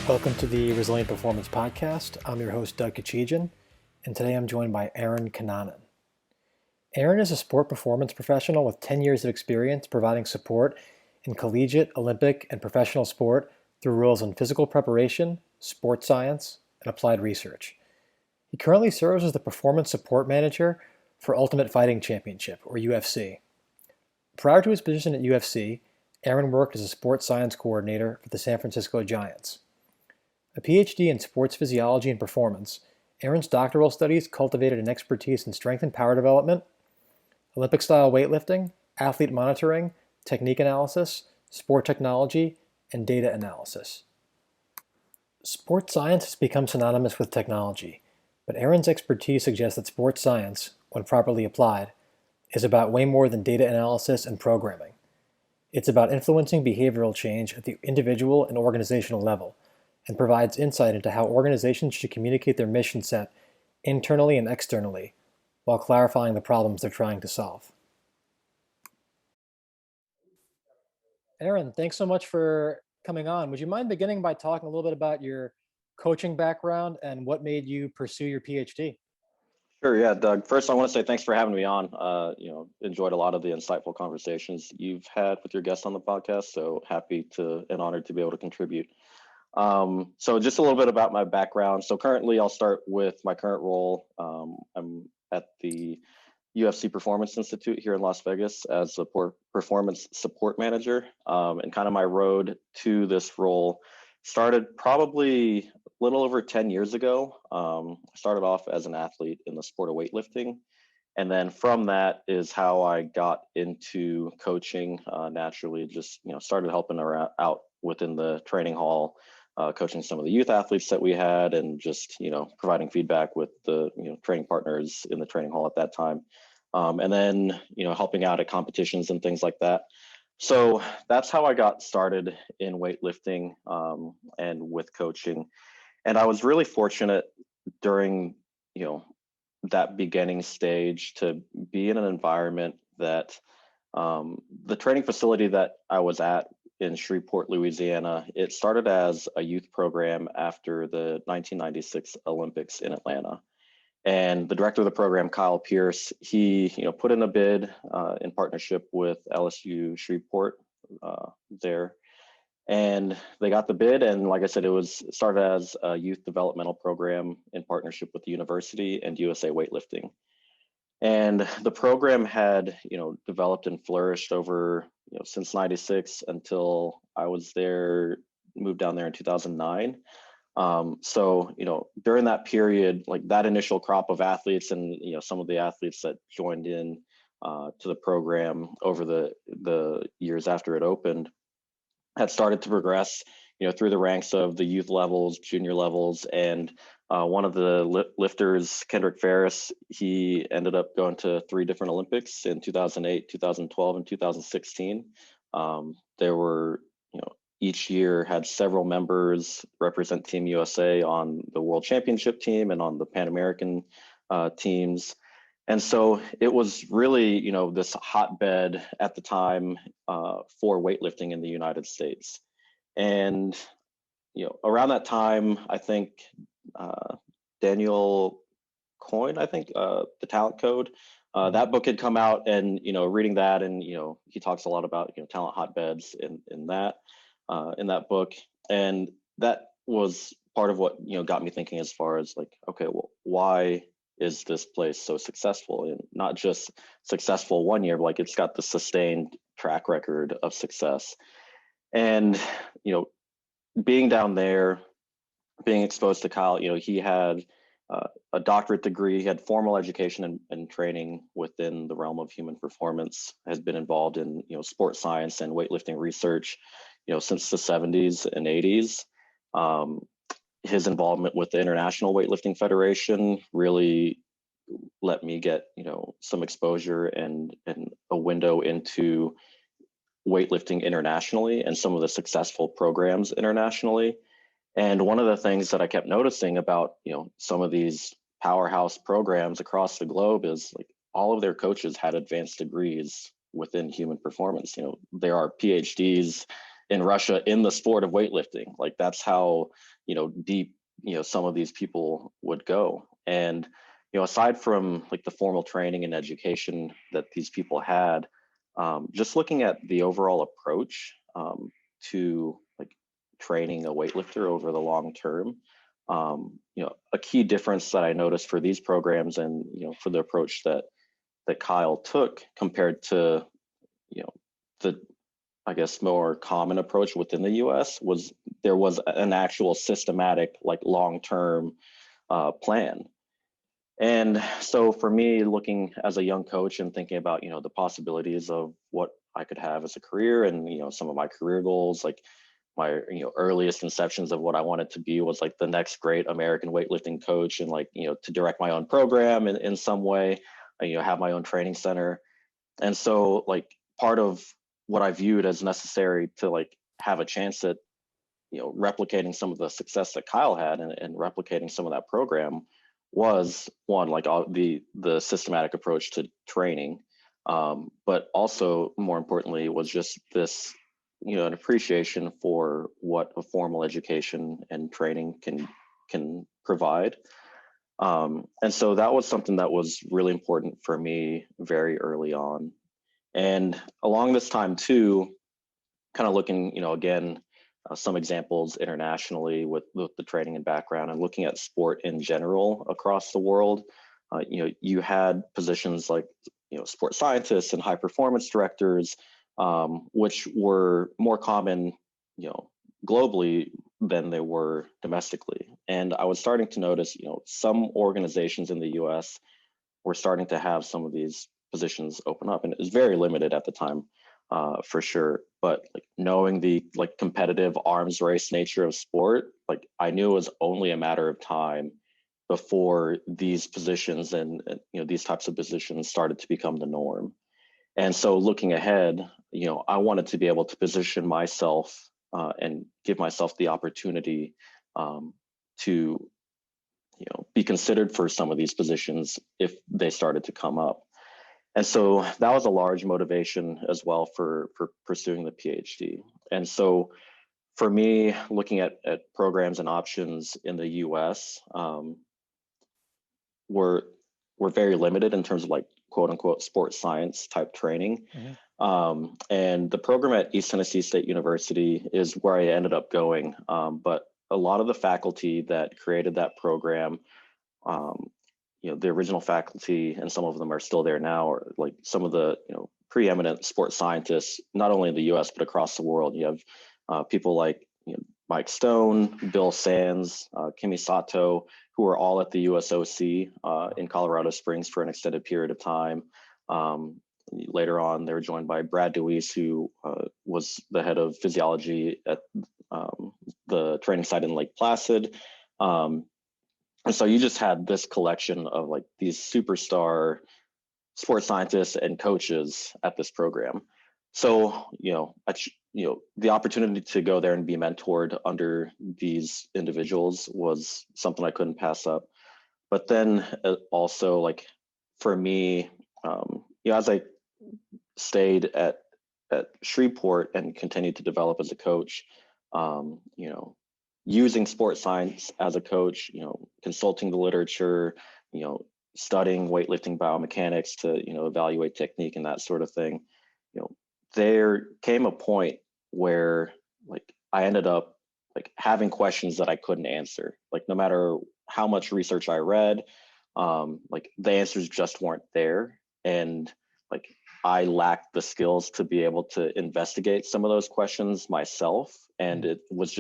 Welcome to the Resilient Performance Podcast. I'm your host, Doug Kachijian, and today I'm joined by Aaron Cunanan. Aaron is a sport performance professional with 10 years of experience providing support in collegiate, Olympic, and professional sport through roles in physical preparation, sports science, and applied research. He currently serves as the Performance Support Manager for Ultimate Fighting Championship, or UFC. Prior to his position at UFC, Aaron worked as a sports science coordinator for the San Francisco Giants. A PhD in sports physiology and performance, Aaron's doctoral studies cultivated an expertise in strength and power development, Olympic-style weightlifting, athlete monitoring, technique analysis, sport technology, and data analysis. Sports science has become synonymous with technology, but Aaron's expertise suggests that sports science, when properly applied, is about way more than data analysis and programming. It's about influencing behavioral change at the individual and organizational level, and provides insight into how organizations should communicate their mission set internally and externally, while clarifying the problems they're trying to solve. Aaron, thanks so much for coming on. Would you mind beginning by talking a little bit about your coaching background and what made you pursue your PhD? Sure, yeah, Doug. First, I want to say thanks for having me on. Enjoyed a lot of the insightful conversations you've had with your guests on the podcast. So happy to and honored to be able to contribute. So just a little bit about my background. So currently, I'll start with my current role. I'm at the UFC Performance Institute here in Las Vegas as a performance support manager. And kind of my road to this role started probably a little over 10 years ago. I started off as an athlete in the sport of weightlifting. And then from that is how I got into coaching naturally, just, started helping out within the training hall, coaching some of the youth athletes that we had and just, providing feedback with the, training partners in the training hall at that time. And then, helping out at competitions and things like that. So that's how I got started in weightlifting and with coaching. And I was really fortunate during, that beginning stage to be in an environment that the training facility that I was at in Shreveport, Louisiana, it started as a youth program after the 1996 Olympics in Atlanta. And the director of the program, Kyle Pierce, he put in a bid in partnership with LSU Shreveport there. And they got the bid. And like I said, it started as a youth developmental program in partnership with the university and USA Weightlifting. And the program had, developed and flourished over, since 96 until I was there, moved down there in 2009. So, during that period, like that initial crop of athletes and, some of the athletes that joined in to the program over the years after it opened had started to progress, through the ranks of the youth levels, junior levels, and one of the lifters, Kendrick Ferris, he ended up going to 3 different Olympics in 2008, 2012, and 2016. There were, each year had several members represent Team USA on the World Championship team and on the Pan American teams. And so it was really, this hotbed at the time for weightlifting in the United States. And, around that time, I think Daniel Coyne, the Talent Code, that book had come out and, reading that and, he talks a lot about, talent hotbeds in that book. And that was part of what, got me thinking as far as like, okay, well, why is this place so successful? And not just successful one year, but like it's got the sustained track record of success. And, being down there, being exposed to Kyle, he had a doctorate degree, he had formal education and training within the realm of human performance, has been involved in, sports science and weightlifting research, since the 70s and 80s. His involvement with the International Weightlifting Federation really let me get, some exposure and a window into weightlifting internationally and some of the successful programs internationally. And one of the things that I kept noticing about, some of these powerhouse programs across the globe is like all of their coaches had advanced degrees within human performance. There are PhDs in Russia in the sport of weightlifting. Like that's how, deep, some of these people would go. And, aside from like the formal training and education that these people had, just looking at the overall approach to like training a weightlifter over the long term, a key difference that I noticed for these programs and, for the approach that Kyle took compared to, the, I guess, more common approach within the US was there was an actual systematic, like long-term plan. And so for me, looking as a young coach and thinking about, the possibilities of what I could have as a career and, some of my career goals, like my, earliest conceptions of what I wanted to be was like the next great American weightlifting coach and like, to direct my own program in some way, have my own training center. And so like part of what I viewed as necessary to like have a chance at, replicating some of the success that Kyle had and replicating some of that program was one, like the systematic approach to training. But also more importantly was just this, an appreciation for what a formal education and training can provide. And so that was something that was really important for me very early on. And along this time too, kind of looking, again, some examples internationally with the training and background and looking at sport in general across the world. You had positions like, sports scientists and high performance directors, which were more common, globally than they were domestically. And I was starting to notice, some organizations in the US were starting to have some of these positions open up, and it was very limited at the time, for sure. But like knowing the like competitive arms race nature of sport, like I knew it was only a matter of time before these positions and these types of positions started to become the norm. And so looking ahead, I wanted to be able to position myself and give myself the opportunity to be considered for some of these positions if they started to come up. And so that was a large motivation as well for pursuing the PhD. And so for me, looking at programs and options in the US were very limited in terms of like quote unquote sports science type training. And the program at East Tennessee State University is where I ended up going. But a lot of the faculty that created that program, the original faculty, and some of them are still there now, or like some of the preeminent sports scientists, not only in the U.S. but across the world. You have people like Mike Stone, Bill Sands, Kimi Sato, who are all at the USOC in Colorado Springs for an extended period of time. Later on, they were joined by Brad DeWeese, who was the head of physiology at the training site in Lake Placid. And so you just had this collection of like these superstar sports scientists and coaches at this program. So, the opportunity to go there and be mentored under these individuals was something I couldn't pass up. But then also like for me, as I stayed at Shreveport and continued to develop as a coach, using sports science as a coach, consulting the literature, studying weightlifting biomechanics to, evaluate technique and that sort of thing. There came a point where like I ended up like having questions that I couldn't answer. Like no matter how much research I read, like the answers just weren't there. And like I lacked the skills to be able to investigate some of those questions myself. And it was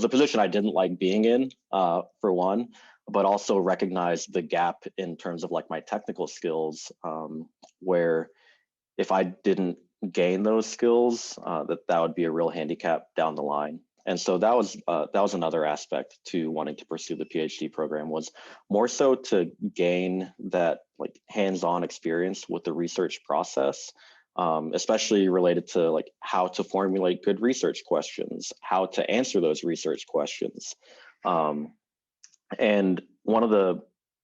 a position I didn't like being in, for one, but also recognized the gap in terms of like my technical skills, where if I didn't gain those skills, that would be a real handicap down the line. And so that was another aspect to wanting to pursue the PhD program, was more so to gain that like hands-on experience with the research process, especially related to like how to formulate good research questions, how to answer those research questions. And one of the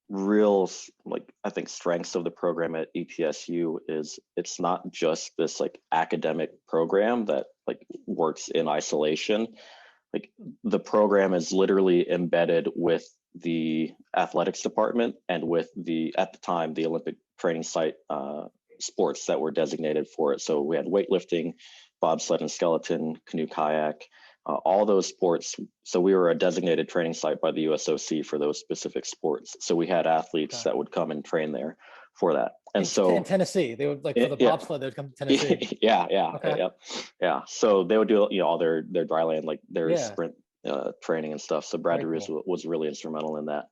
real like I think strengths of the program at ETSU is it's not just this like academic program that like works in isolation. Like the program is literally embedded with the athletics department and with at the time, the Olympic training site sports that were designated for it. So we had weightlifting, bobsled and skeleton, canoe kayak, all those sports. So we were a designated training site by the USOC for those specific sports. So we had athletes that would come and train there for that. And in Tennessee, they would like for the bobsled, they would come to Tennessee. Yeah. So they would do all their dry land, like their Yeah. sprint training and stuff. So Brad DeRuis was really instrumental in that.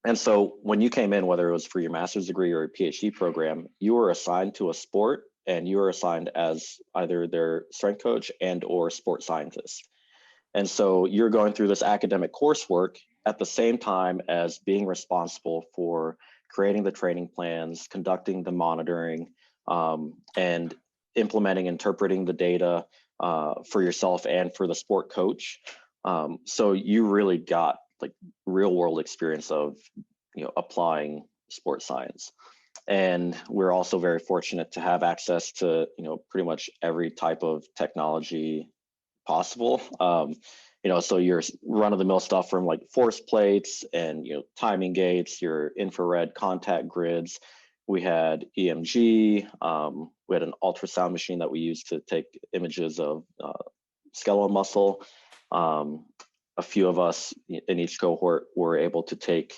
And so when you came in, whether it was for your master's degree or a PhD program, you were assigned to a sport and you were assigned as either their strength coach and or sports scientist. And so you're going through this academic coursework at the same time as being responsible for creating the training plans, conducting the monitoring, and implementing, interpreting the data for yourself and for the sport coach. So you really got like real world experience of, applying sports science. And we're also very fortunate to have access to, pretty much every type of technology possible. So your run of the mill stuff from like force plates and, timing gates, your infrared contact grids. We had EMG. We had an ultrasound machine that we used to take images of skeletal muscle. A few of us in each cohort were able to take,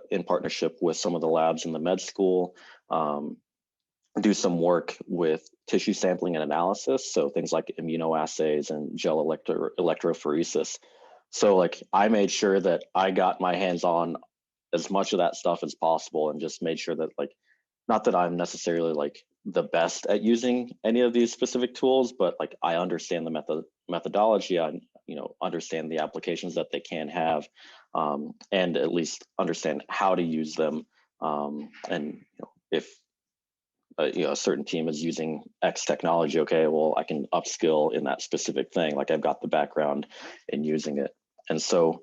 in partnership with some of the labs in the med school, do some work with tissue sampling and analysis. So things like immunoassays and gel electrophoresis. So like I made sure that I got my hands on as much of that stuff as possible and just made sure that like, not that I'm necessarily like the best at using any of these specific tools, but like I understand the methodology. I understand the applications that they can have, and at least understand how to use them. And if a certain team is using X technology, okay, well I can upskill in that specific thing. Like I've got the background in using it, and so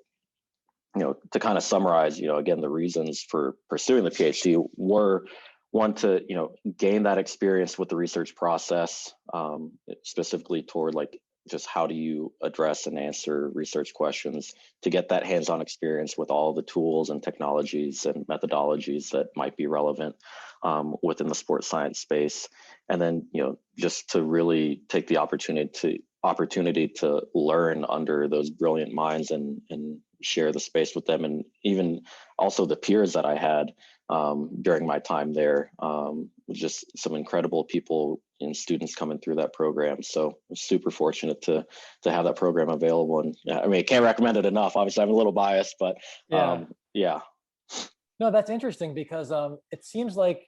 to kind of summarize, again, the reasons for pursuing the PhD were one to gain that experience with the research process, specifically toward like just how do you address and answer research questions, to get that hands-on experience with all the tools and technologies and methodologies that might be relevant within the sports science space, and then just to really take the opportunity to learn under those brilliant minds and share the space with them, and even also the peers that I had during my time there. Just some incredible people and students coming through that program. So I'm super fortunate to have that program available. And I mean, can't recommend it enough. Obviously, I'm a little biased, but yeah. No, that's interesting because it seems like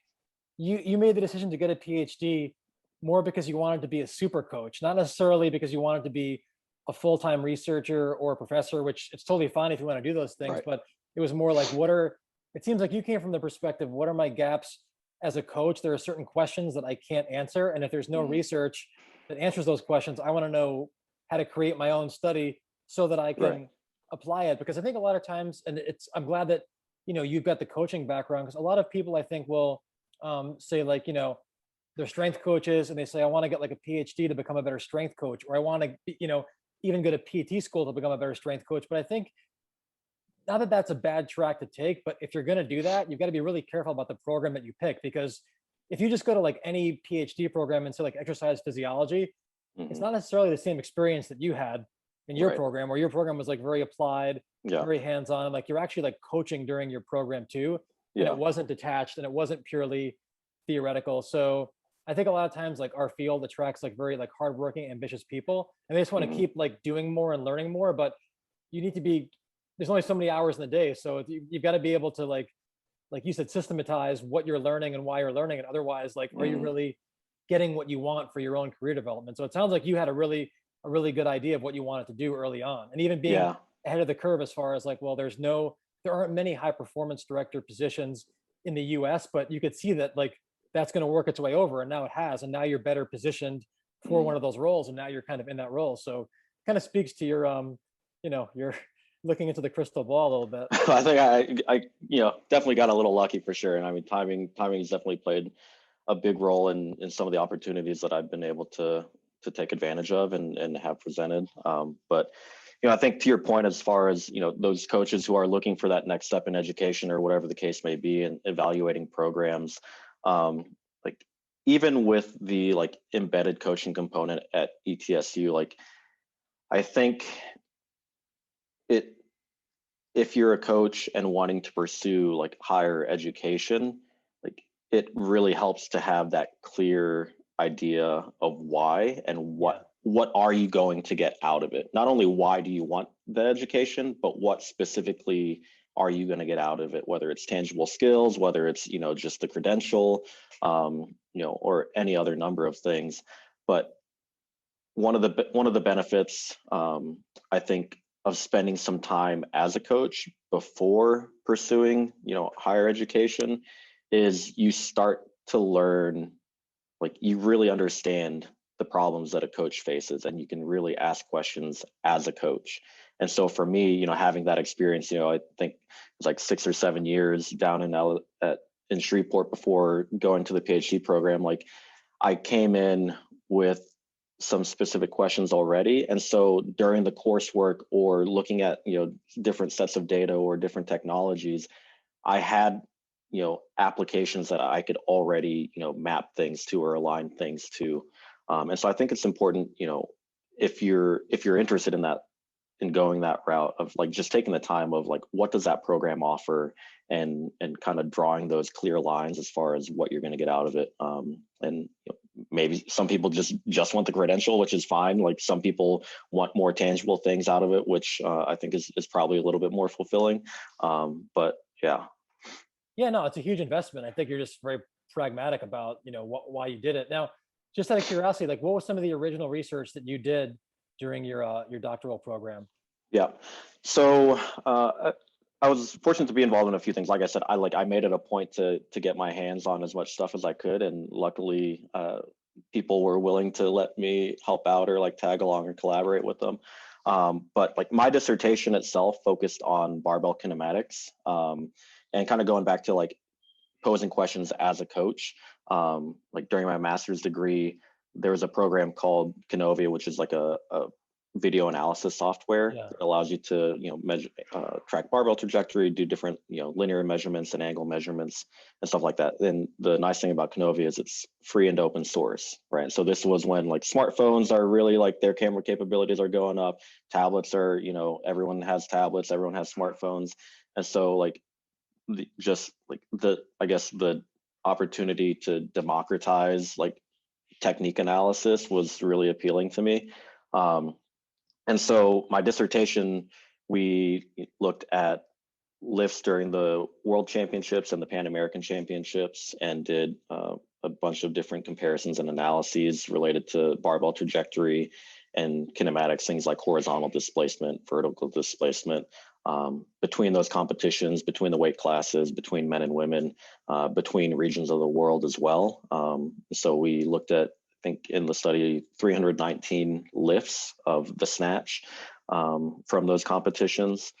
you made the decision to get a PhD more because you wanted to be a super coach, not necessarily because you wanted to be a full-time researcher or a professor, which it's totally fine if you want to do those things, Right. but it was more like, it seems like you came from the perspective, what are my gaps as a coach? There are certain questions that I can't answer. And if there's no research that answers those questions, I want to know how to create my own study so that I can apply it. Because I think a lot of times, and I'm glad that, you've got the coaching background, because a lot of people I think will say like, they're strength coaches and they say, I want to get like a PhD to become a better strength coach, or I want to, even go to PT school to become a better strength coach. But I think not that that's a bad track to take, but if you're going to do that, you've got to be really careful about the program that you pick, because if you just go to like any PhD program and say like exercise physiology, it's not necessarily the same experience that you had in your program, where your program was like very applied, very hands-on, like you're actually like coaching during your program too. And it wasn't detached and it wasn't purely theoretical. So I think a lot of times like our field attracts like very like hardworking, ambitious people, and they just want to keep like doing more and learning more. But you need to be, there's only so many hours in the day, so you've got to be able to like you said, systematize what you're learning and why you're learning it. Otherwise, like, are you really getting what you want for your own career development? So it sounds like you had a really good idea of what you wanted to do early on, and even being ahead of the curve as far as like, well, there aren't many high performance director positions in the US, but you could see that like that's going to work its way over, and now it has, and now you're better positioned for one of those roles, and now you're kind of in that role. So it kind of speaks to your you're looking into the crystal ball a little bit. I think I definitely got a little lucky for sure. And I mean, timing has definitely played a big role in some of the opportunities that I've been able to take advantage of and have presented. But I think to your point, as far as those coaches who are looking for that next step in education or whatever the case may be, and evaluating programs, like even with the like embedded coaching component at ETSU, like I think it if you're a coach and wanting to pursue like higher education, like it really helps to have that clear idea of why and what are you going to get out of it. Not only why do you want the education, but what specifically are you going to get out of it, whether it's tangible skills, whether it's just the credential, or any other number of things. But one of the benefits, I think, of spending some time as a coach before pursuing higher education is you start to learn, like you really understand the problems that a coach faces, and you can really ask questions as a coach. And so for me, having that experience, I think it was like 6 or 7 years down in Shreveport before going to the PhD program. Like I came in with some specific questions already, and so during the coursework or looking at different sets of data or different technologies, I had applications that I could already map things to or align things to. And so I think it's important, if you're interested in that, in going that route of like just taking the time of like what does that program offer, and kind of drawing those clear lines as far as what you're going to get out of it. And maybe some people just want the credential, which is fine. Like some people want more tangible things out of it, which I think is probably a little bit more fulfilling. But yeah. Yeah, no, it's a huge investment. I think you're just very pragmatic about, why you did it. Now, just out of curiosity, like what was some of the original research that you did during your doctoral program? Yeah. So I was fortunate to be involved in a few things. Like I said, I made it a point to get my hands on as much stuff as I could, and luckily people were willing to let me help out or like tag along or collaborate with them. But like my dissertation itself focused on barbell kinematics, and kind of going back to like posing questions as a coach. Like during my master's degree, there was a program called Canovia, which is like a video analysis software that allows you to measure, track barbell trajectory, do different linear measurements and angle measurements and stuff like that. And the nice thing about Canovia is it's free and open source, right? So this was when like smartphones are really like their camera capabilities are going up. Tablets are, everyone has tablets, everyone has smartphones, and so like I guess the opportunity to democratize like technique analysis was really appealing to me. And so my dissertation, we looked at lifts during the World Championships and the Pan American Championships, and did a bunch of different comparisons and analyses related to barbell trajectory and kinematics, things like horizontal displacement, vertical displacement, between those competitions, between the weight classes, between men and women, between regions of the world as well. So we looked at, I think in the study, 319 lifts of the snatch from those competitions.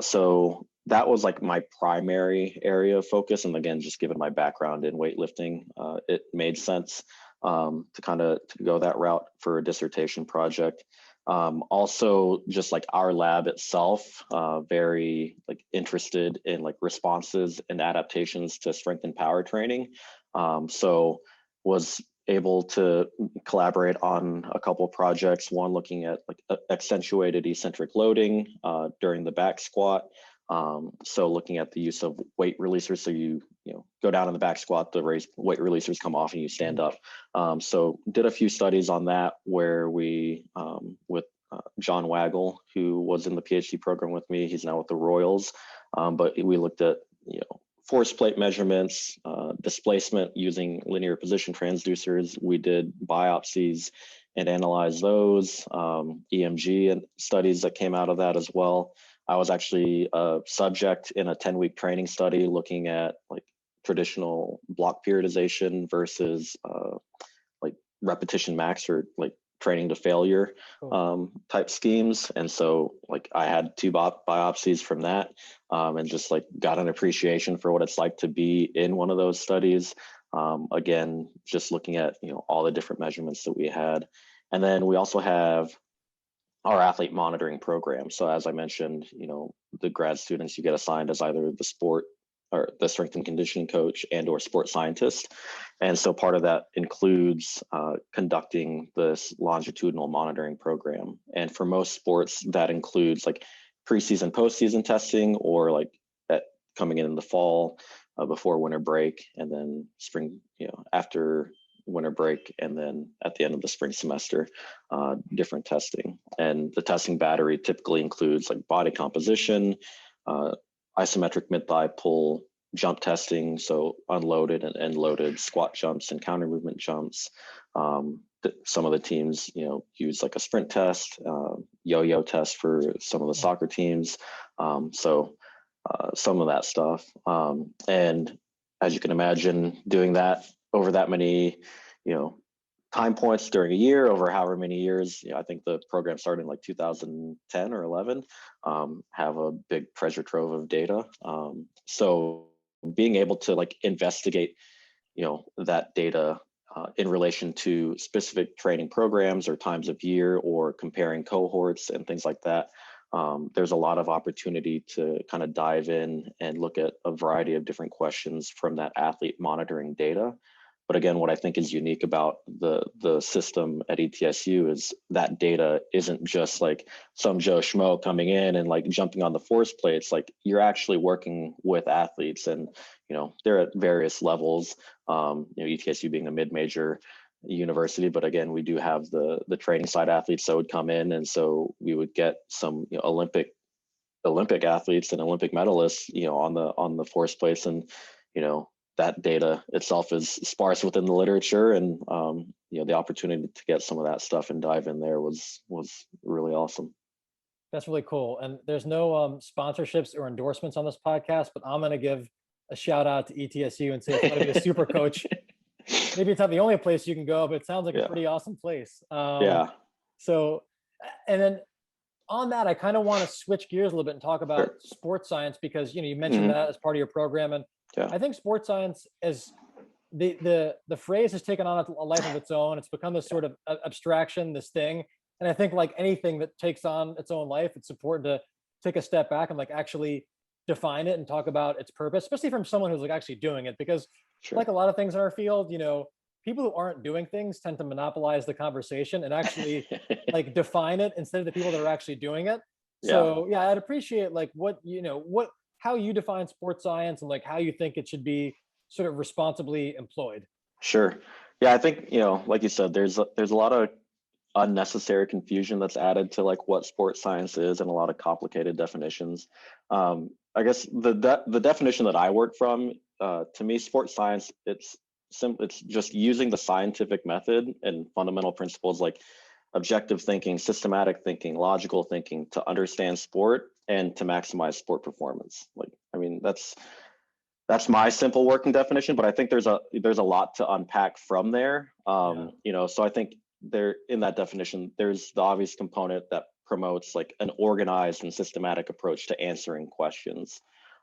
So that was like my primary area of focus. And again, just given my background in weightlifting, it made sense to kind of go that route for a dissertation project. Also, just like our lab itself, very like interested in like responses and adaptations to strength and power training. So was able to collaborate on a couple of projects, one looking at like accentuated eccentric loading during the back squat. So looking at the use of weight releasers. So you go down in the back squat, the weight releasers come off and you stand up. So did a few studies on that where we, with John Waggle, who was in the PhD program with me, he's now with the Royals. But we looked at, force plate measurements, displacement using linear position transducers. We did biopsies and analyzed those, EMG and studies that came out of that as well. I was actually a subject in a 10-week training study looking at like traditional block periodization versus like repetition max, or like training to failure type schemes. And so like I had 2 biopsies from that, and just like got an appreciation for what it's like to be in one of those studies. Again, just looking at all the different measurements that we had. And then we also have our athlete monitoring program. So as I mentioned, the grad students, you get assigned as either the sport or the strength and conditioning coach and or sport scientist. And so part of that includes conducting this longitudinal monitoring program. And for most sports, that includes like preseason, postseason testing, or like coming in the fall before winter break, and then spring, after winter break, and then at the end of the spring semester, different testing. And the testing battery typically includes like body composition, isometric mid-thigh pull, jump testing, so unloaded and loaded squat jumps and counter movement jumps. Some of the teams, use like a sprint test, yo-yo test for some of the soccer teams. So some of that stuff. And as you can imagine, doing that over that many, time points during a year, over however many years, I think the program started in like 2010 or 11, have a big treasure trove of data. So being able to like investigate, that data in relation to specific training programs or times of year, or comparing cohorts and things like that. There's a lot of opportunity to kind of dive in and look at a variety of different questions from that athlete monitoring data. But again, what I think is unique about the system at ETSU is that data isn't just like some Joe Schmo coming in and like jumping on the force plates. Like you're actually working with athletes, and they're at various levels. ETSU being a mid-major university, but again, we do have the training side athletes that would come in, and so we would get some Olympic athletes and Olympic medalists on the force plates, and that data itself is sparse within the literature, and the opportunity to get some of that stuff and dive in there was really awesome. That's really cool. And there's no sponsorships or endorsements on this podcast, but I'm going to give a shout out to ETSU and say if you want to be a super coach, maybe it's not the only place you can go, but it sounds like a pretty awesome place. Yeah. So, and then on that, I kind of want to switch gears a little bit and talk about sports science, because you mentioned that as part of your program, and I think sports science is the phrase has taken on a life of its own. It's become this sort of abstraction, this thing, and I think like anything that takes on its own life, it's important to take a step back and like actually define it and talk about its purpose, especially from someone who's like actually doing it, because like a lot of things in our field, people who aren't doing things tend to monopolize the conversation and actually like define it instead of the people that are actually doing it. So I'd appreciate like how you define sports science and like how you think it should be sort of responsibly employed. Sure. Yeah, I think, like you said, there's a lot of unnecessary confusion that's added to like what sports science is, and a lot of complicated definitions. I guess the definition that I work from, to me, sports science, it's just using the scientific method and fundamental principles like objective thinking, systematic thinking, logical thinking to understand sport and to maximize sport performance. Like, I mean, that's my simple working definition, but I think there's a lot to unpack from there. So I think there, in that definition, there's the obvious component that promotes like an organized and systematic approach to answering questions,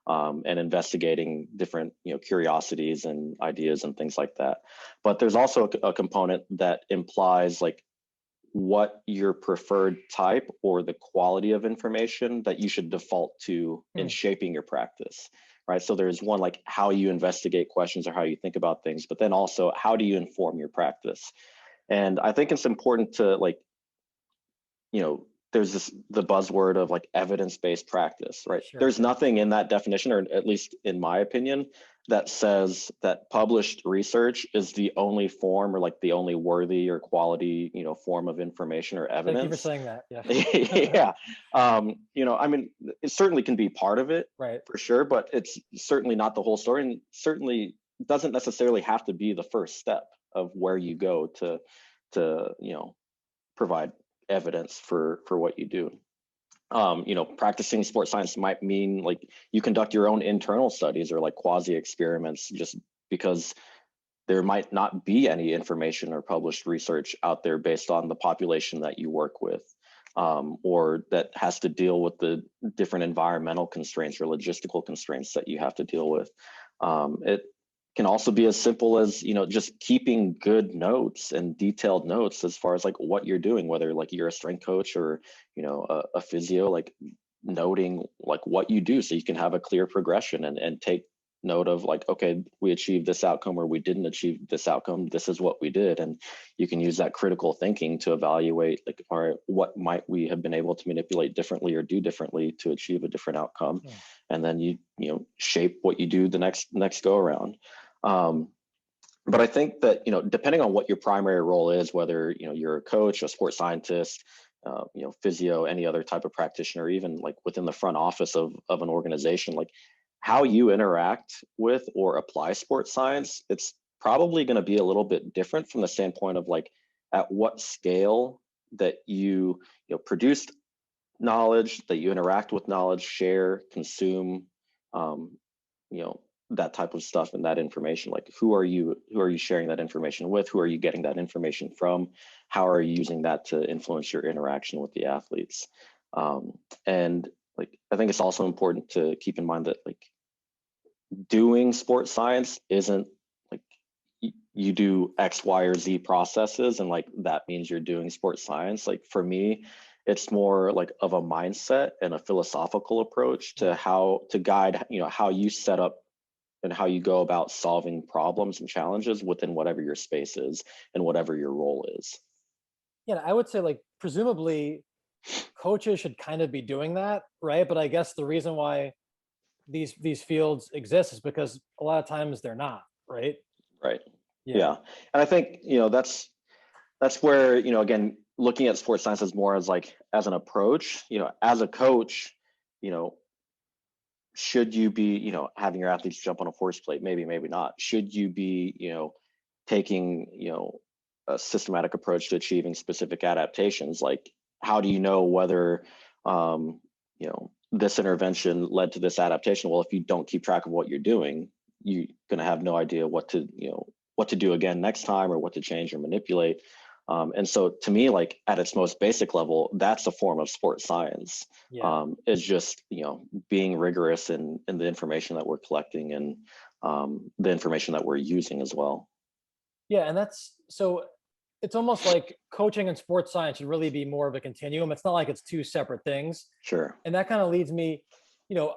and investigating different curiosities and ideas and things like that. But there's also a component that implies like what your preferred type or the quality of information that you should default to in shaping your practice, right? So there's one, like how you investigate questions or how you think about things, but then also how do you inform your practice? And I think it's important to like, there's the buzzword of like evidence-based practice, right? There's nothing in that definition, or at least in my opinion, that says that published research is the only form or like the only worthy or quality, form of information or evidence. Thank you for saying that. Yeah. I mean, it certainly can be part of it, right, for sure, but it's certainly not the whole story, and certainly doesn't necessarily have to be the first step of where you go to provide evidence for what you do. Practicing sports science might mean like you conduct your own internal studies or like quasi experiments, just because there might not be any information or published research out there based on the population that you work with, or that has to deal with the different environmental constraints or logistical constraints that you have to deal with. can also be as simple as, just keeping good notes and detailed notes as far as like what you're doing, whether like you're a strength coach or, a physio, like noting like what you do so you can have a clear progression and take note of like, okay, we achieved this outcome or we didn't achieve this outcome. This is what we did. And you can use that critical thinking to evaluate like, all right, what might we have been able to manipulate differently or do differently to achieve a different outcome. Yeah. And then shape what you do the next go around. But I think that, depending on what your primary role is, whether, you're a coach, a sports scientist, physio, any other type of practitioner, even like within the front office of an organization, like how you interact with or apply sports science, it's probably going to be a little bit different from the standpoint of like at what scale that produced knowledge, that you interact with knowledge, share, consume, you know, that type of stuff and that information. Like who are you sharing that information with? Who are you getting that information from? How are you using that to influence your interaction with the athletes? And like I think it's also important to keep in mind that like doing sports science isn't like you do X, Y, or Z processes and like that means you're doing sports science. Like for me, it's more like of a mindset and a philosophical approach to how to guide, how you set up and how you go about solving problems and challenges within whatever your space is and whatever your role is. Yeah, I would say like presumably coaches should kind of be doing that, right? But I guess the reason why these fields exist is because a lot of times they're not, right? Right. Yeah. Yeah. And I think, that's where, again, looking at sports science as more as like as an approach, as a coach, you know, should you be, having your athletes jump on a force plate? Maybe, maybe not. Should you be, taking, a systematic approach to achieving specific adaptations? Like, how do you know whether, this intervention led to this adaptation? Well, if you don't keep track of what you're doing, you're going to have no idea what to do again next time or what to change or manipulate. And so to me, like at its most basic level, that's a form of sports science. Yeah. Is just, being rigorous in the information that we're collecting and the information that we're using as well. Yeah, and that's so it's almost like coaching and sports science should really be more of a continuum. It's not like it's two separate things. Sure. And that kind of leads me, you know,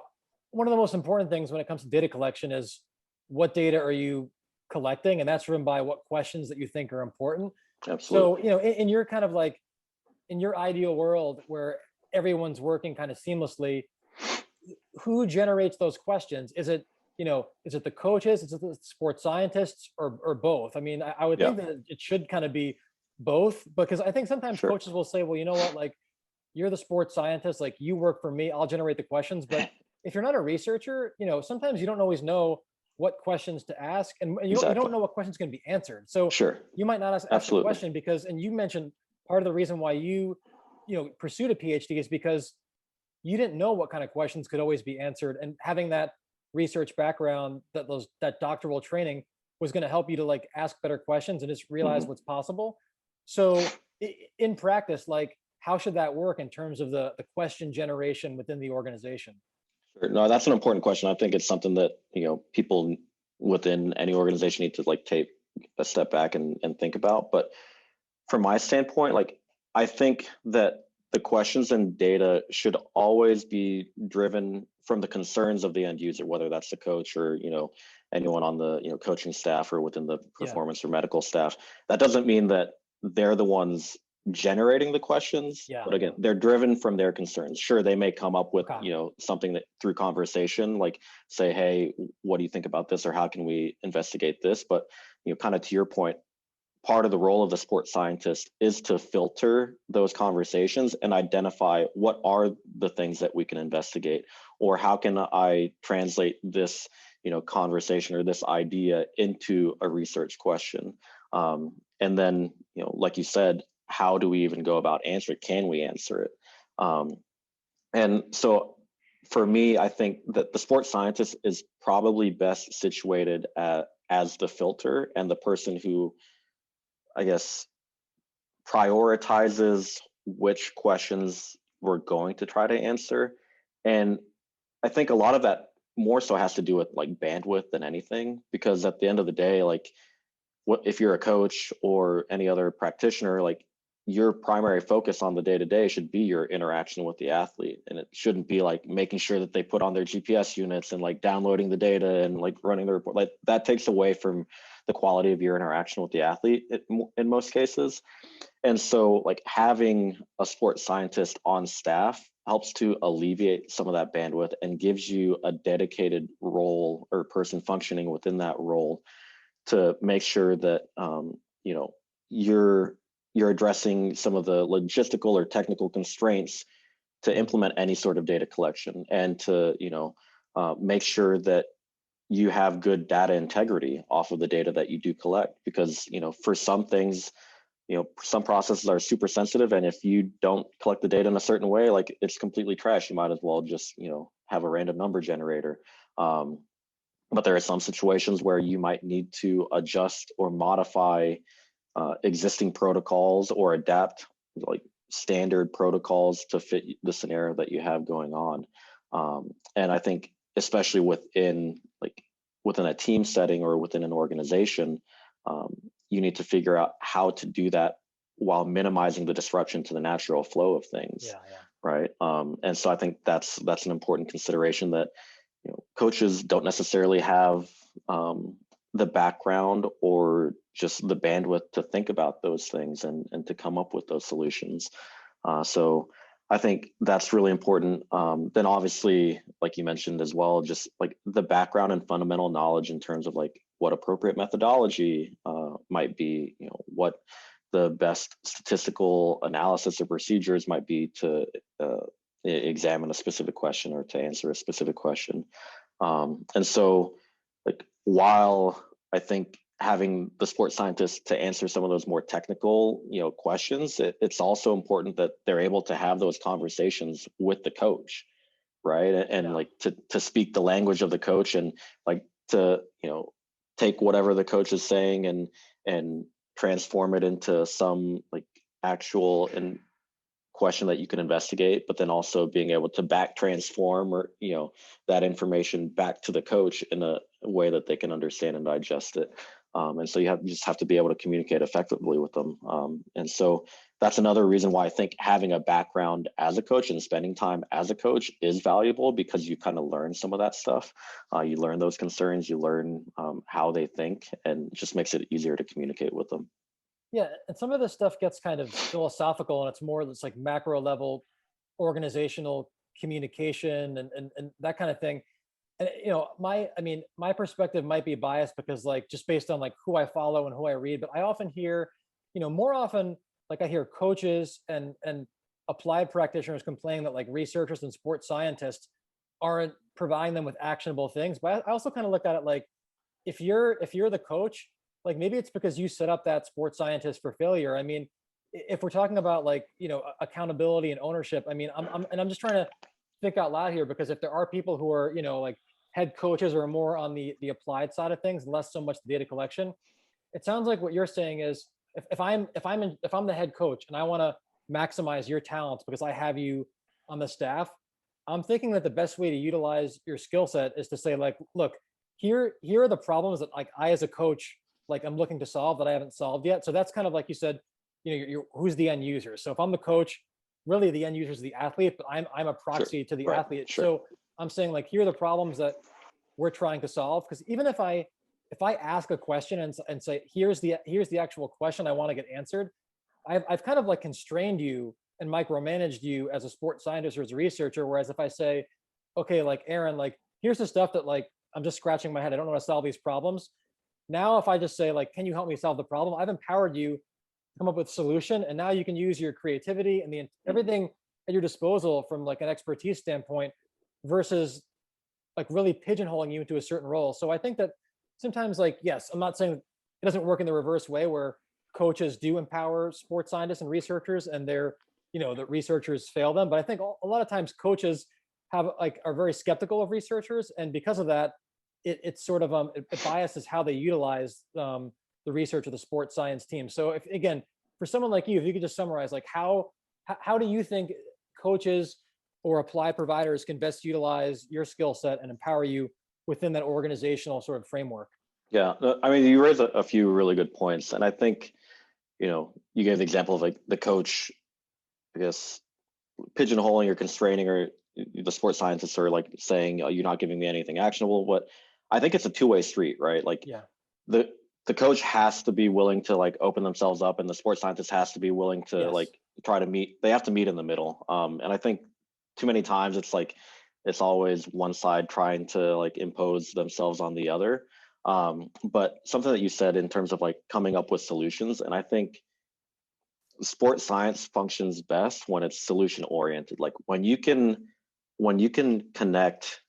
one of the most important things when it comes to data collection is what data are you collecting? And that's driven by what questions that you think are important. So, Absolutely. in your kind of like in your ideal world where everyone's working kind of seamlessly, who generates those questions? Is it the coaches? Is it the sports scientists or both? I mean, I would Yeah. think that it should kind of be both because I think sometimes Sure. coaches will say, well, you know what, like you're the sports scientist, like you work for me, I'll generate the questions. But if you're not a researcher, sometimes you don't always know what questions to ask and you don't Exactly. know what questions can be answered. So Sure. you might not ask the Absolutely. question because, and you mentioned part of the reason why you pursued a PhD is because you didn't know what kind of questions could always be answered. And having that research background, that doctoral training was going to help you to like ask better questions and just realize Mhm. what's possible. So in practice, like how should that work in terms of the question generation within the organization? Sure. No, that's an important question. I think it's something that, people within any organization need to like take a step back and think about. But from my standpoint, like I think that the questions and data should always be driven from the concerns of the end user, whether that's the coach or, anyone on the, coaching staff or within the Yeah. performance or medical staff. That doesn't mean that they're the ones generating the questions, Yeah. but again, they're driven from their concerns. Sure, they may come up with, Okay. something that through conversation, like say, hey, what do you think about this? Or how can we investigate this? But, kind of to your point, part of the role of the sports scientist is to filter those conversations and identify what are the things that we can investigate, or how can I translate this, conversation or this idea into a research question. And then, like you said, how do we even go about answering it? Can we answer it? And so for me, I think that the sports scientist is probably best situated as the filter and the person who, I guess, prioritizes which questions we're going to try to answer. And I think a lot of that more so has to do with like bandwidth than anything, because at the end of the day, like what if you're a coach or any other practitioner, like your primary focus on the day to day should be your interaction with the athlete. And it shouldn't be like making sure that they put on their GPS units and like downloading the data and like running the report. Like that takes away from the quality of your interaction with the athlete in most cases. And so like having a sports scientist on staff helps to alleviate some of that bandwidth and gives you a dedicated role or person functioning within that role to make sure that you know you're addressing some of the logistical or technical constraints to implement any sort of data collection, and to make sure that you have good data integrity off of the data that you do collect, because for some things, some processes are super sensitive, and if you don't collect the data in a certain way, like it's completely trash. You might as well just have a random number generator. But there are some situations where you might need to adjust or modify existing protocols or adapt like standard protocols to fit the scenario that you have going on. And I think especially within a team setting or within an organization, you need to figure out how to do that while minimizing the disruption to the natural flow of things. Yeah. Right. And so I think that's an important consideration, that coaches don't necessarily have the background or just the bandwidth to think about those things and to come up with those solutions. So I think that's really important. Then obviously, like you mentioned as well, just like the background and fundamental knowledge in terms of like what appropriate methodology might be, what the best statistical analysis or procedures might be to examine a specific question or to answer a specific question. And so like while I think having the sports scientists to answer some of those more technical questions, it's also important that they're able to have those conversations with the coach, right? And like to speak the language of the coach, and like to take whatever the coach is saying and transform it into some like actual and question that you can investigate, but then also being able to back transform or that information back to the coach in a way that they can understand and digest it. And so you just have to be able to communicate effectively with them. And so that's another reason why I think having a background as a coach and spending time as a coach is valuable, because you kind of learn some of that stuff. You learn those concerns, you learn how they think, and it just makes it easier to communicate with them. Yeah, and some of this stuff gets kind of philosophical, and it's more that's like macro level organizational communication and that kind of thing. And my perspective might be biased because like just based on like who I follow and who I read, but I often hear, more often like I hear coaches and applied practitioners complain that like researchers and sports scientists aren't providing them with actionable things. But I also kind of look at it like if you're the coach, like maybe it's because you set up that sports scientist for failure. I mean, if we're talking about like accountability and ownership, I mean, I'm just trying to think out loud here, because if there are people who are like head coaches or more on the applied side of things, less so much the data collection, it sounds like what you're saying is if I'm the head coach and I want to maximize your talents because I have you on the staff, I'm thinking that the best way to utilize your skill set is to say like, look, here are the problems that like I as a coach like I'm looking to solve that I haven't solved yet. So that's kind of like you said, you're who's the end user. So if I'm the coach, really the end user is the athlete, but I'm a proxy to the athlete. Sure. So I'm saying like here are the problems that we're trying to solve. Because even if I ask a question and say here's the actual question I want to get answered, I've kind of like constrained you and micromanaged you as a sports scientist or as a researcher. Whereas if I say, okay, like Aaron, like here's the stuff that like I'm just scratching my head, I don't know how to solve these problems. Now, if I just say like, can you help me solve the problem? I've empowered you to come up with a solution. And now you can use your creativity and everything at your disposal from like an expertise standpoint versus like really pigeonholing you into a certain role. So I think that sometimes like, yes, I'm not saying it doesn't work in the reverse way where coaches do empower sports scientists and researchers and the researchers fail them. But I think a lot of times coaches are very skeptical of researchers. And because of that, it's sort of it biases how they utilize the research of the sports science team. So if again, for someone like you, if you could just summarize like how do you think coaches or applied providers can best utilize your skill set and empower you within that organizational sort of framework. Yeah, I mean, you raised a few really good points, and I think, you gave the example of like the coach, I guess, pigeonholing or constraining, or the sports scientists are like saying, oh, you're not giving me anything actionable. But I think it's a two-way street, right? Like Yeah. the the coach has to be willing to like open themselves up, and the sports scientist has to be willing to Yes. like try to meet. They have to meet in the middle. And I think too many times it's like it's always one side trying to like impose themselves on the other. But something that you said in terms of like coming up with solutions, and I think sports science functions best when it's solution oriented. Like when you can connect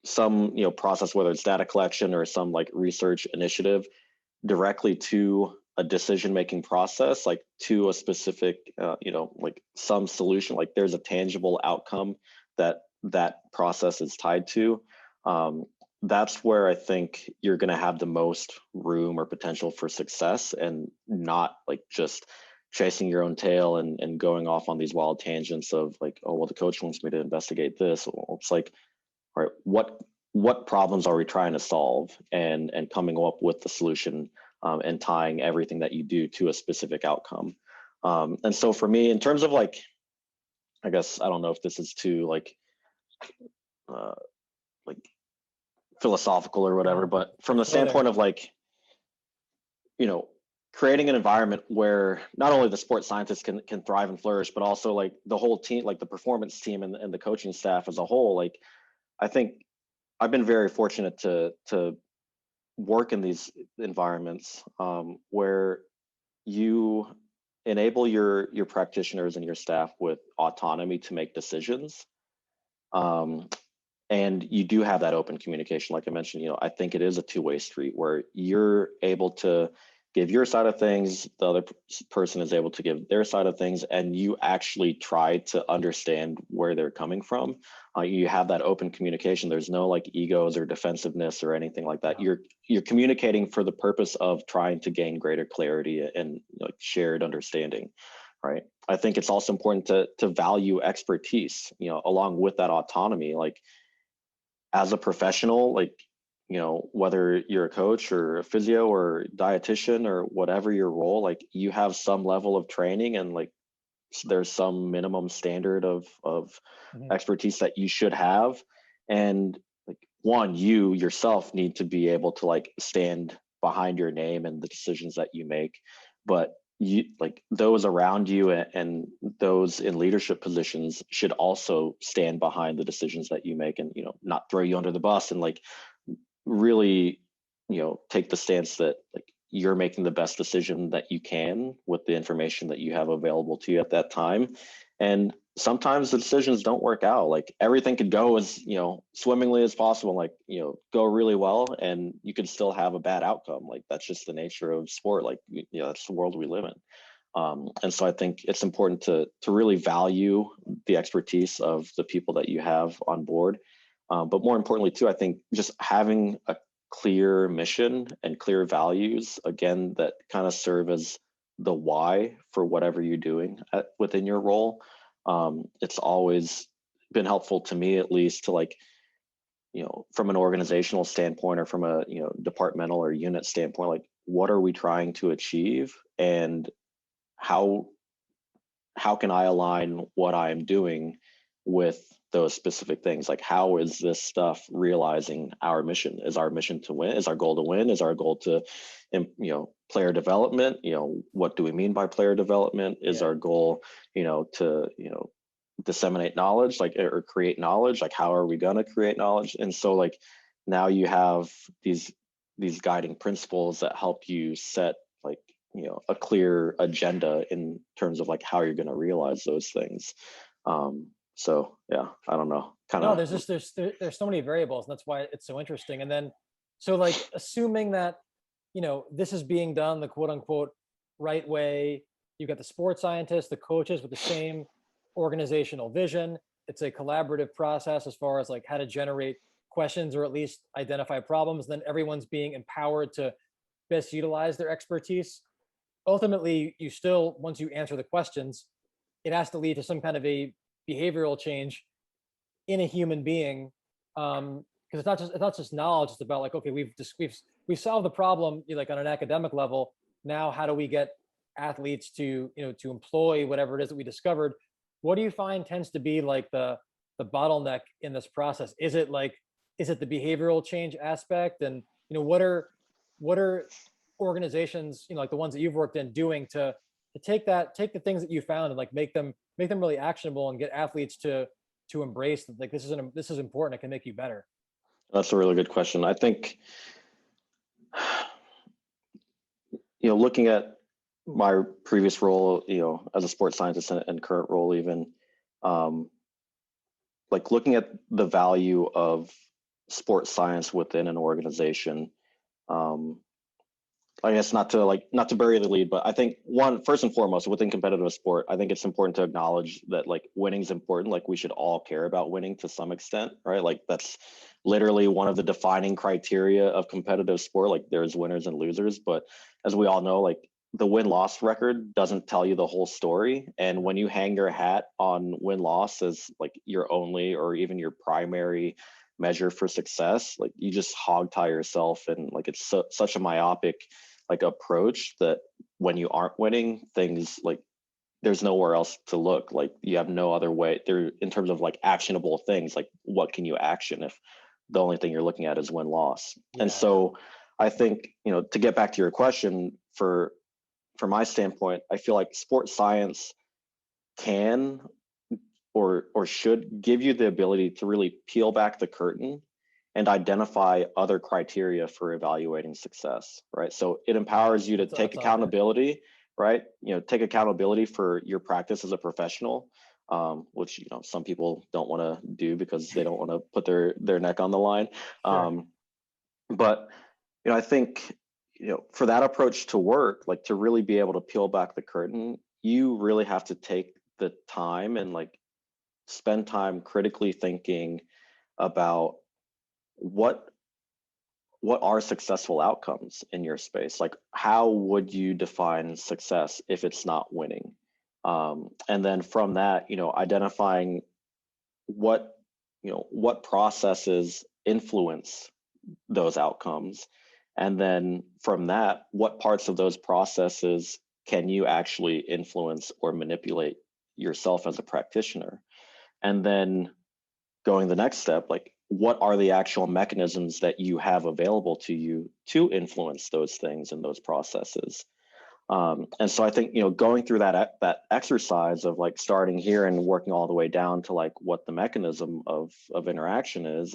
some process, whether it's data collection or some like research initiative, directly to a decision making process, like to a specific like some solution, like there's a tangible outcome that that process is tied to. um, that's where I think you're going to have the most room or potential for success, and not like just chasing your own tail and going off on these wild tangents of like, oh well, the coach wants me to investigate this. Well, it's like, all right, what problems are we trying to solve, and coming up with the solution, and tying everything that you do to a specific outcome. And so for me, in terms of like, I guess I don't know if this is too uh, like philosophical or whatever, No, but from the let's go there. standpoint of like, you know creating an environment where not only the sports scientists can thrive and flourish, but also like the whole team, like the performance team and the coaching staff as a whole. Like I think I've been very fortunate to work in these environments, where you enable your practitioners and your staff with autonomy to make decisions. um, and you do have that open communication. Like I mentioned, I think it is a two-way street where you're able to give your side of things, the other person is able to give their side of things, and you actually try to understand where they're coming from. You have that open communication. There's no like egos or defensiveness or anything like that. No. You're communicating for the purpose of trying to gain greater clarity and like shared understanding, right? I think it's also important to value expertise, along with that autonomy. Like as a professional, like, whether you're a coach or a physio or dietitian or whatever your role, like you have some level of training, and like there's some minimum standard of Mhm. expertise that you should have. And like, one, you yourself need to be able to like stand behind your name and the decisions that you make. But you, like those around you and those in leadership positions, should also stand behind the decisions that you make, and not throw you under the bus, and like really take the stance that like you're making the best decision that you can with the information that you have available to you at that time. And sometimes the decisions don't work out. Like everything could go as swimmingly as possible, like go really well, and you could still have a bad outcome. Like that's just the nature of sport. Like that's the world we live in. And so I think it's important to really value the expertise of the people that you have on board. But more importantly, too, I think just having a clear mission and clear values, again, that kind of serve as the why for whatever you're doing within your role. It's always been helpful to me, at least, to like, from an organizational standpoint, or from a, departmental or unit standpoint, like what are we trying to achieve, and how how can I align what I'm doing with those specific things? Like, how is this stuff realizing our mission? Is our mission to win? Is our goal to win? Is our goal to, player development? What do we mean by player development? Is Yeah. our goal, to, disseminate knowledge, like, or create knowledge? Like, how are we going to create knowledge? And so, like, now you have these guiding principles that help you set like a clear agenda in terms of like how you're going to realize those things. So yeah, I don't know, kind No, of. there's so many variables, and that's why it's so interesting. And then, so like assuming that this is being done the quote unquote right way, you got the sports scientists, the coaches with the same organizational vision. It's a collaborative process as far as like how to generate questions or at least identify problems. Then everyone's being empowered to best utilize their expertise. Ultimately, you still, once you answer the questions, it has to lead to some kind of a behavioral change in a human being. Because it's not just knowledge. It's about like, okay, we've solved the problem, like on an academic level. Now, how do we get athletes to to employ whatever it is that we discovered? What do you find tends to be like the bottleneck in this process? Is it the behavioral change aspect? And what are organizations, like the ones that you've worked in, doing to take the things that you found and like make them really actionable and get athletes to embrace that, like, this is important, it can make you better? That's a really good question. I think, looking at my previous role, as a sports scientist and current role even, like looking at the value of sports science within an organization. I guess not to bury the lead, but I think first and foremost, within competitive sport, I think it's important to acknowledge that like winning is important. Like we should all care about winning to some extent, right? Like that's literally one of the defining criteria of competitive sport. Like there's winners and losers, but as we all know, like the win-loss record doesn't tell you the whole story. And when you hang your hat on win-loss as like your only or even your primary measure for success, like you just hog tie yourself, and like it's such a myopic like approach that when you aren't winning things, like there's nowhere else to look. Like you have no other way there in terms of like actionable things. Like what can you action if the only thing you're looking at is win loss? And so I think, to get back to your question, from my standpoint, I feel like sports science can or should give you the ability to really peel back the curtain and identify other criteria for evaluating success, right? So it empowers you to take accountability, right? Take accountability for your practice as a professional, which some people don't want to do because they don't want to put their neck on the line. Sure. But I think for that approach to work, like to really be able to peel back the curtain, you really have to take the time and like spend time critically thinking about what are successful outcomes in your space. Like how would you define success if it's not winning? And then from that, identifying what processes influence those outcomes, and then from that, what parts of those processes can you actually influence or manipulate yourself as a practitioner? And then going the next step, like what are the actual mechanisms that you have available to you to influence those things and those processes? And so I think, going through that exercise of like starting here and working all the way down to like what the mechanism of interaction is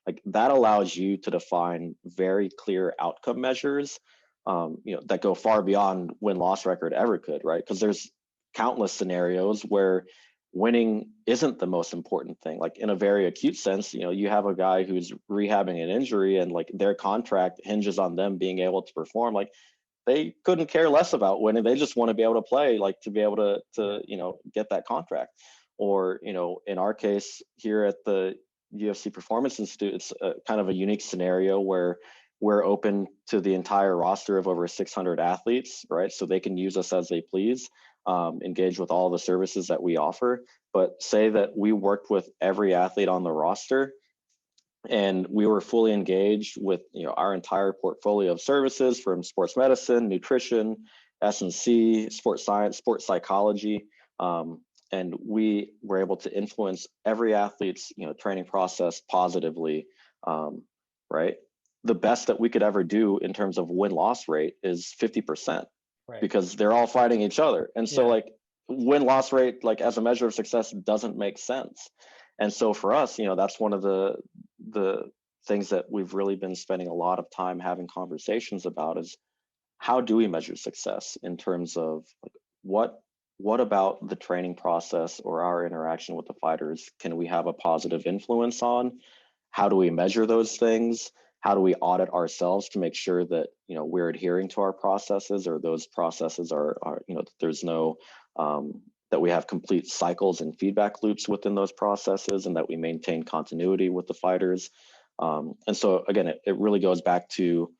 like that allows you to define very clear outcome measures, that go far beyond win-loss record ever could, right? Because there's countless scenarios where winning isn't the most important thing. Like in a very acute sense, you have a guy who's rehabbing an injury and like their contract hinges on them being able to perform. Like they couldn't care less about winning. They just want to be able to play, like to be able to get that contract. Or, in our case here at the UFC Performance Institute, it's kind of a unique scenario where we're open to the entire roster of over 600 athletes, right? So they can use us as they please, engage with all the services that we offer. But say that we worked with every athlete on the roster and we were fully engaged with our entire portfolio of services, from sports medicine, nutrition, S&C, sports science, sports psychology, and we were able to influence every athlete's training process positively, right? The best that we could ever do in terms of win-loss rate is 50%, right? Because they're all fighting each other, and so like win-loss rate, like as a measure of success, doesn't make sense. And so for us, that's one of the things that we've really been spending a lot of time having conversations about is how do we measure success in terms of like, what about the training process or our interaction with the fighters can we have a positive influence on? How do we measure those things? How do we audit ourselves to make sure that we're adhering to our processes, or those processes are that there's no that we have complete cycles and feedback loops within those processes, and that we maintain continuity with the fighters. And so again, it really goes back to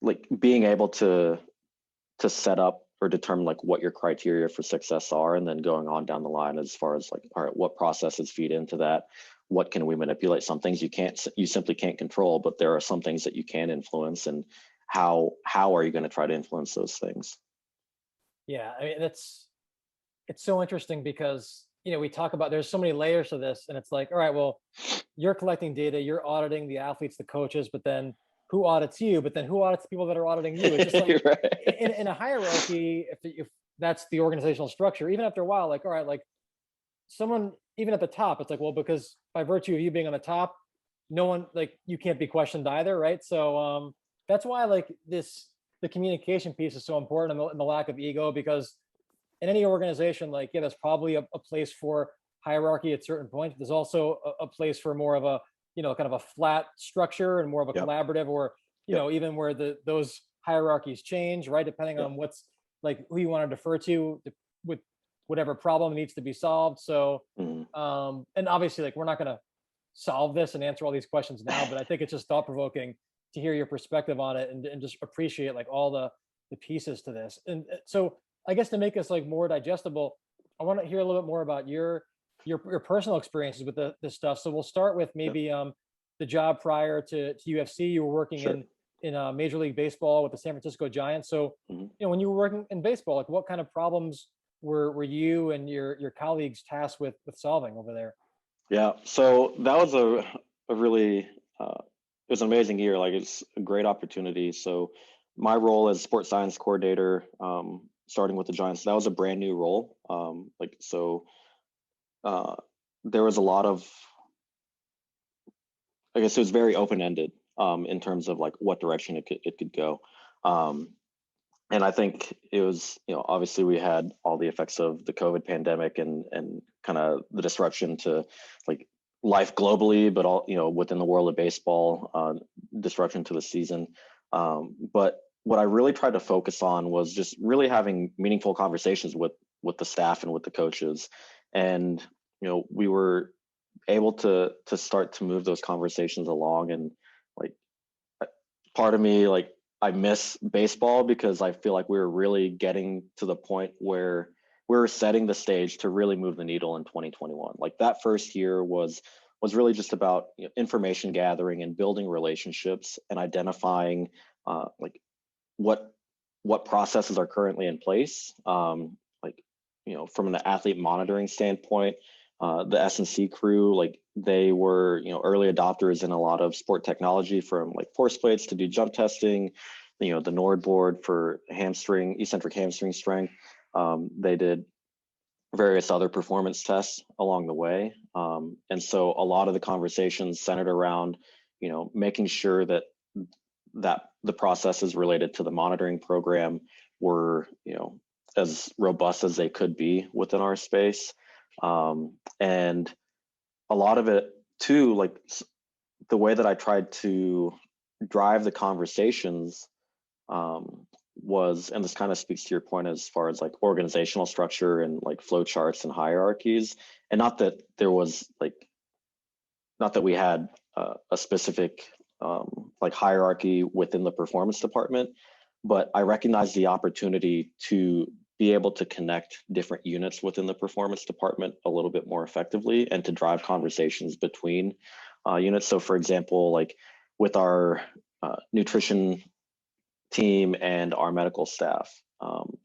like being able to set up or determine like what your criteria for success are, and then going on down the line as far as like, all right, what processes feed into that? What can we manipulate? Some things you simply can't control, but there are some things that you can influence, and how are you going to try to influence those things? Yeah, I mean, it's so interesting because, we talk about there's so many layers to this, and it's like, all right, well, you're collecting data, you're auditing the athletes, the coaches, but then who audits you? But then who audits the people that are auditing you? It's just like Right. in a hierarchy, if that's the organizational structure, even after a while, like, all right, like someone even at the top, it's like, well, because by virtue of you being on the top, no one, like, you can't be questioned either, right? So that's why, like, the communication piece is so important, and the lack of ego, because in any organization, like, yeah, there's probably a place for hierarchy at certain points. There's also a place for more of a, kind of a flat structure and more of a Yep. collaborative, or, Yep. even where those hierarchies change, right? Depending Yep. on what's, like, who you want to defer to with whatever problem needs to be solved. So, Mhm. and obviously, like, we're not going to solve this and answer all these questions now, but I think it's just thought provoking to hear your perspective on it, and just appreciate, like, all the pieces to this. And so I guess to make us, like, more digestible, I want to hear a little bit more about your personal experiences with this stuff. So we'll start with Yep. maybe the job prior to UFC. You were working Sure. in Major League Baseball with the San Francisco Giants. So, Mhm. when you were working in baseball, like, what kind of problems were you and your colleagues tasked with solving over there? Yeah. So that was a really it was an amazing year. Like, it's a great opportunity. So my role as sports science coordinator, starting with the Giants, that was a brand new role. Uh, there was a lot of, I guess it was very open ended, in terms of like what direction it could go. Um, and I think it was, obviously we had all the effects of the COVID pandemic, and kind of the disruption to like life globally, but all, within the world of baseball, disruption to the season. But what I really tried to focus on was just really having meaningful conversations with the staff and with the coaches. And, we were able to start to move those conversations along. And like, part of me, like, I miss baseball because I feel like we were really getting to the point where we were setting the stage to really move the needle in 2021. Like, that first year was really just about, information gathering and building relationships and identifying, like, what processes are currently in place. Like, from an athlete monitoring standpoint, the S&C crew, like, they were, early adopters in a lot of sport technology, from like force plates to do jump testing, the Nord board for eccentric hamstring strength. They did various other performance tests along the way. And so a lot of the conversations centered around, making sure that the processes related to the monitoring program were, as robust as they could be within our space. And a lot of it too, like, the way that I tried to drive the conversations, was, and this kind of speaks to your point as far as like organizational structure and like flow charts and hierarchies. And not that we had a specific, like, hierarchy within the performance department, but I recognized the opportunity to be able to connect different units within the performance department a little bit more effectively, and to drive conversations between units. So, for example, like with our nutrition team and our medical staff.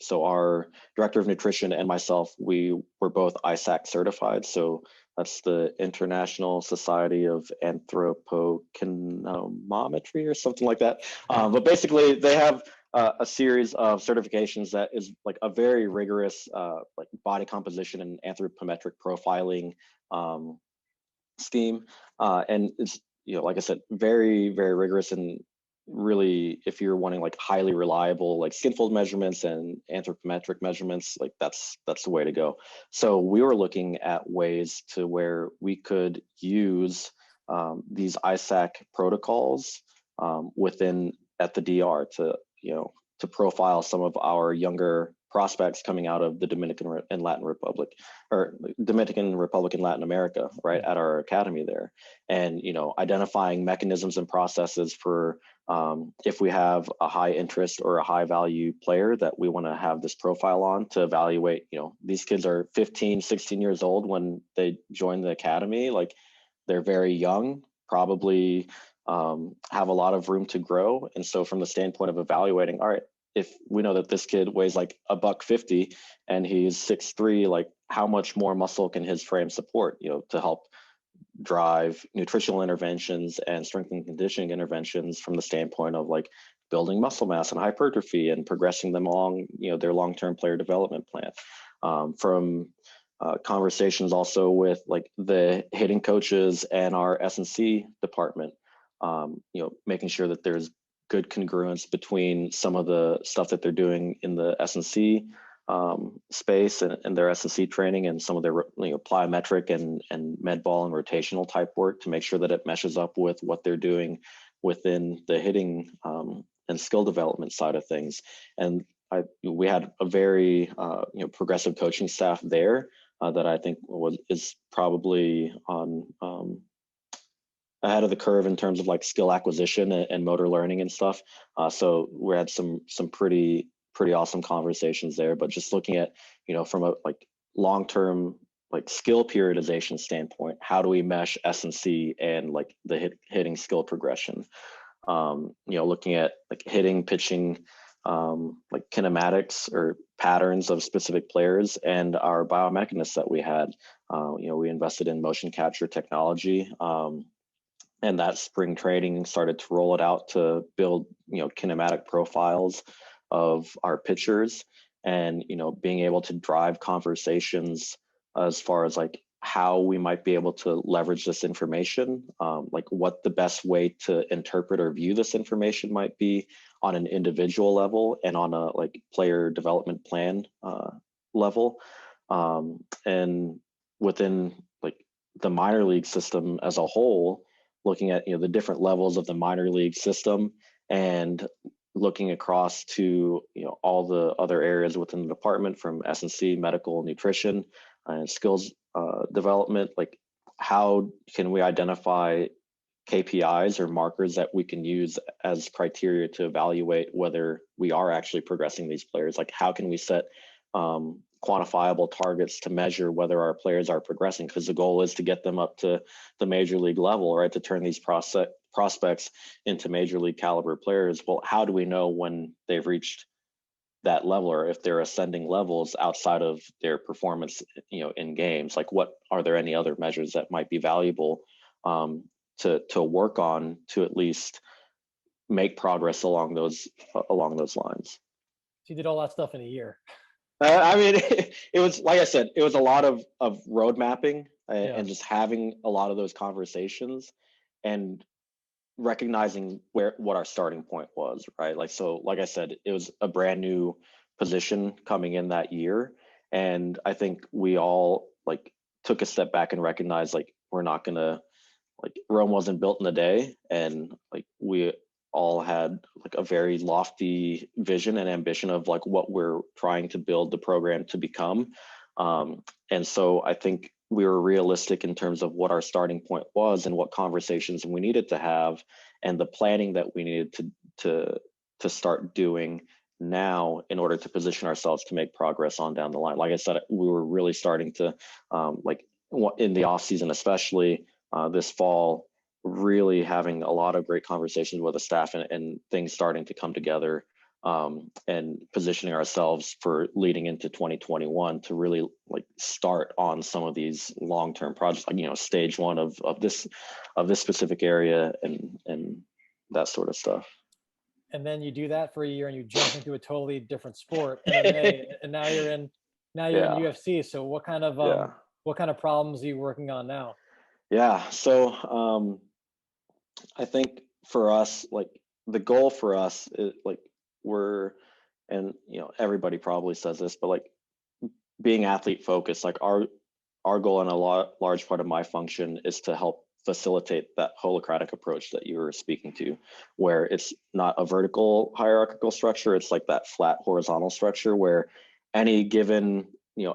So our director of nutrition and myself, we were both ISAC certified. So that's the International Society of Anthropokinemometry or something like that. But basically, they have a series of certifications that is like a very rigorous, like, body composition and anthropometric profiling scheme. And it's, like I said, very, very rigorous. And really, if you're wanting like highly reliable like skin fold measurements and anthropometric measurements, like, that's the way to go. So we were looking at ways to where we could use these ISAC protocols within at the DR to profile some of our younger prospects coming out of the Dominican and Latin Republic, or Dominican Republic and Latin America, right, at our academy there. And, identifying mechanisms and processes for If we have a high interest or a high value player that we want to have this profile on to evaluate, these kids are 15, 16 years old when they join the academy. Like, they're very young, probably have a lot of room to grow. And so from the standpoint of evaluating, all right, if we know that this kid weighs like a $150 and he's 6'3", like how much more muscle can his frame support, to help drive nutritional interventions and strength and conditioning interventions from the standpoint of like building muscle mass and hypertrophy and progressing them along, their long-term player development plan. From conversations also with like the hitting coaches and our S&C department, making sure that there's good congruence between some of the stuff that they're doing in the S&C space and their S&C training and some of their plyometric and med ball and rotational type work to make sure that it meshes up with what they're doing within the hitting and skill development side of things. And we had a very progressive coaching staff there that I think is probably on ahead of the curve in terms of like skill acquisition and motor learning and stuff. So we had some pretty awesome conversations there. But just looking at, from a like long-term like skill periodization standpoint, how do we mesh S&C and like the hitting skill progression? Looking at like hitting, pitching, like kinematics or patterns of specific players and our biomechanists that we had. We invested in motion capture technology. And that spring training started to roll it out to build, kinematic profiles of our pitchers and, being able to drive conversations as far as like how we might be able to leverage this information, like what the best way to interpret or view this information might be on an individual level and on a like player development plan level. And within like the minor league system as a whole, looking at the different levels of the minor league system and looking across to all the other areas within the department from S&C, medical, nutrition, and skills development. Like, how can we identify KPIs or markers that we can use as criteria to evaluate whether we are actually progressing these players? Like, how can we set quantifiable targets to measure whether our players are progressing? Because the goal is to get them up to the major league level, right? To turn these prospects into major league caliber players. Well, how do we know when they've reached that level or if they're ascending levels outside of their performance, in games? Like, what are there any other measures that might be valuable to work on to at least make progress along those lines? So you did all that stuff in a year. I mean, it was, like I said, it was a lot of road mapping and just having a lot of those conversations and recognizing what our starting point was, right? Like, so like I said, it was a brand new position coming in that year. And I think we all like took a step back and recognized like we're not gonna, like, Rome wasn't built in a day, and like we all had like a very lofty vision and ambition of like what we're trying to build the program to become. And so I think we were realistic in terms of what our starting point was and what conversations we needed to have and the planning that we needed to start doing now in order to position ourselves to make progress on down the line. Like I said, we were really starting to like in the off season, especially this fall, really having a lot of great conversations with the staff and things starting to come together, and positioning ourselves for leading into 2021 to really like start on some of these long-term projects, like, stage one of this specific area and that sort of stuff. And then you do that for a year and you jump into a totally different sport, MMA, and now you're in UFC. So what kind of problems are you working on now? Yeah. So I think for us, like the goal for us is like and everybody probably says this, but like being athlete focused, like our goal and large part of my function is to help facilitate that holacratic approach that you were speaking to, where it's not a vertical hierarchical structure, it's like that flat horizontal structure where any given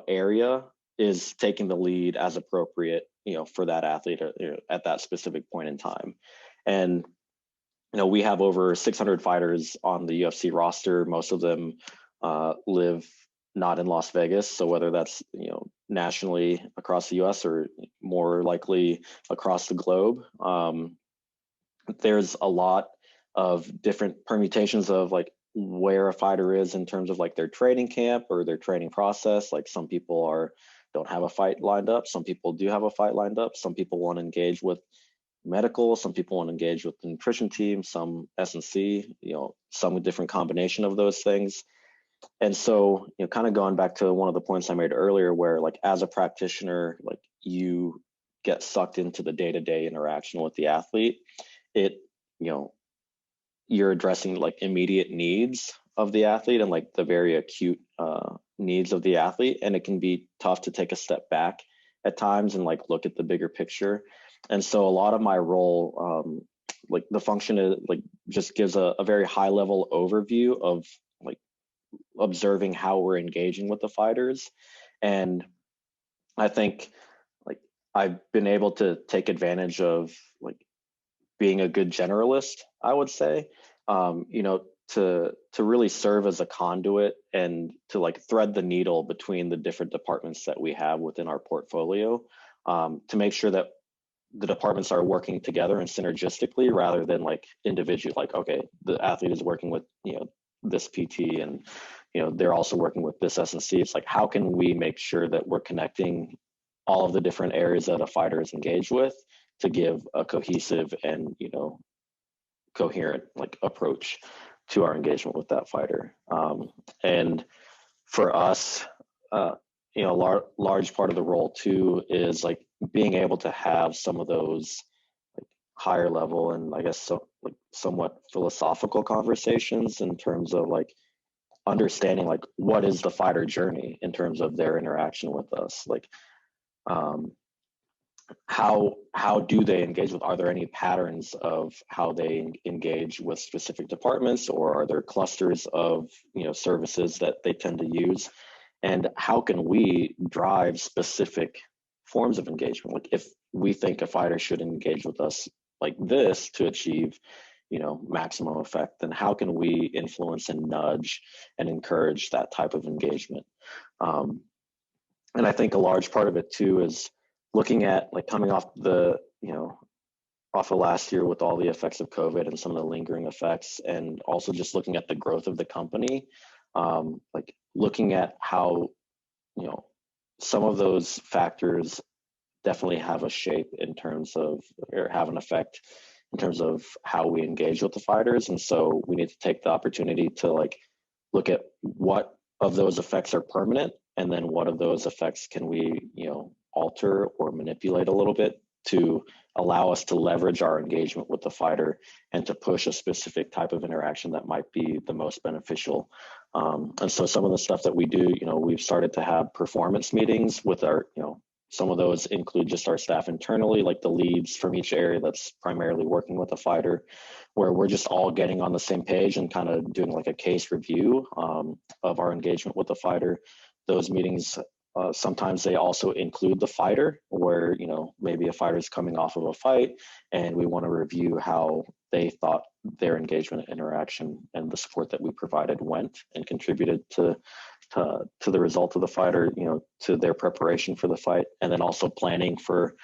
area is taking the lead as appropriate for that athlete at that specific point in time. And we have over 600 fighters on the UFC roster. Most of them live not in Las Vegas. So whether that's, nationally across the US or more likely across the globe, there's a lot of different permutations of like where a fighter is in terms of like their training camp or their training process. Like some people don't have a fight lined up. Some people do have a fight lined up. Some people want to engage with medical. Some people want to engage with the nutrition team, some S&C, some different combination of those things. And so, kind of going back to one of the points I made earlier, where like as a practitioner, like you get sucked into the day-to-day interaction with the athlete, it, you know, you're addressing like immediate needs of the athlete and like the very acute needs of the athlete. And it can be tough to take a step back at times and like look at the bigger picture. And so a lot of my role, like the function is like just gives a very high level overview of like observing how we're engaging with the fighters. And I think like I've been able to take advantage of like being a good generalist, I would say, to really serve as a conduit and to like thread the needle between the different departments that we have within our portfolio, to make sure that the departments are working together and synergistically rather than like individual, like, okay, the athlete is working with, this PT and, they're also working with this S&C. It's like, how can we make sure that we're connecting all of the different areas that a fighter is engaged with to give a cohesive and, coherent like approach to our engagement with that fighter. And for us, large part of the role too is like being able to have some of those like higher level and I guess so like somewhat philosophical conversations in terms of like understanding like what is the fighter journey in terms of their interaction with us, like um, how do they engage with, are there any patterns of how they engage with specific departments, or are there clusters of services that they tend to use, and how can we drive specific forms of engagement? Like if we think a fighter should engage with us like this to achieve maximum effect, then how can we influence and nudge and encourage that type of engagement? And I think a large part of it too is looking at like coming off off of last year with all the effects of COVID and some of the lingering effects, and also just looking at the growth of the company, like looking at how, some of those factors definitely have a shape in terms of, or have an effect in terms of how we engage with the fighters. And so we need to take the opportunity to like look at what of those effects are permanent, and then what of those effects can we, alter or manipulate a little bit to allow us to leverage our engagement with the fighter and to push a specific type of interaction that might be the most beneficial. And so some of the stuff that we do, we've started to have performance meetings with our, some of those include just our staff internally, like the leads from each area that's primarily working with a fighter, where we're just all getting on the same page and kind of doing like a case review of our engagement with the fighter. Those meetings, sometimes they also include the fighter, where maybe a fighter is coming off of a fight and we want to review how they thought their engagement and interaction and the support that we provided went and contributed to the result of the fighter, to their preparation for the fight, and then also planning for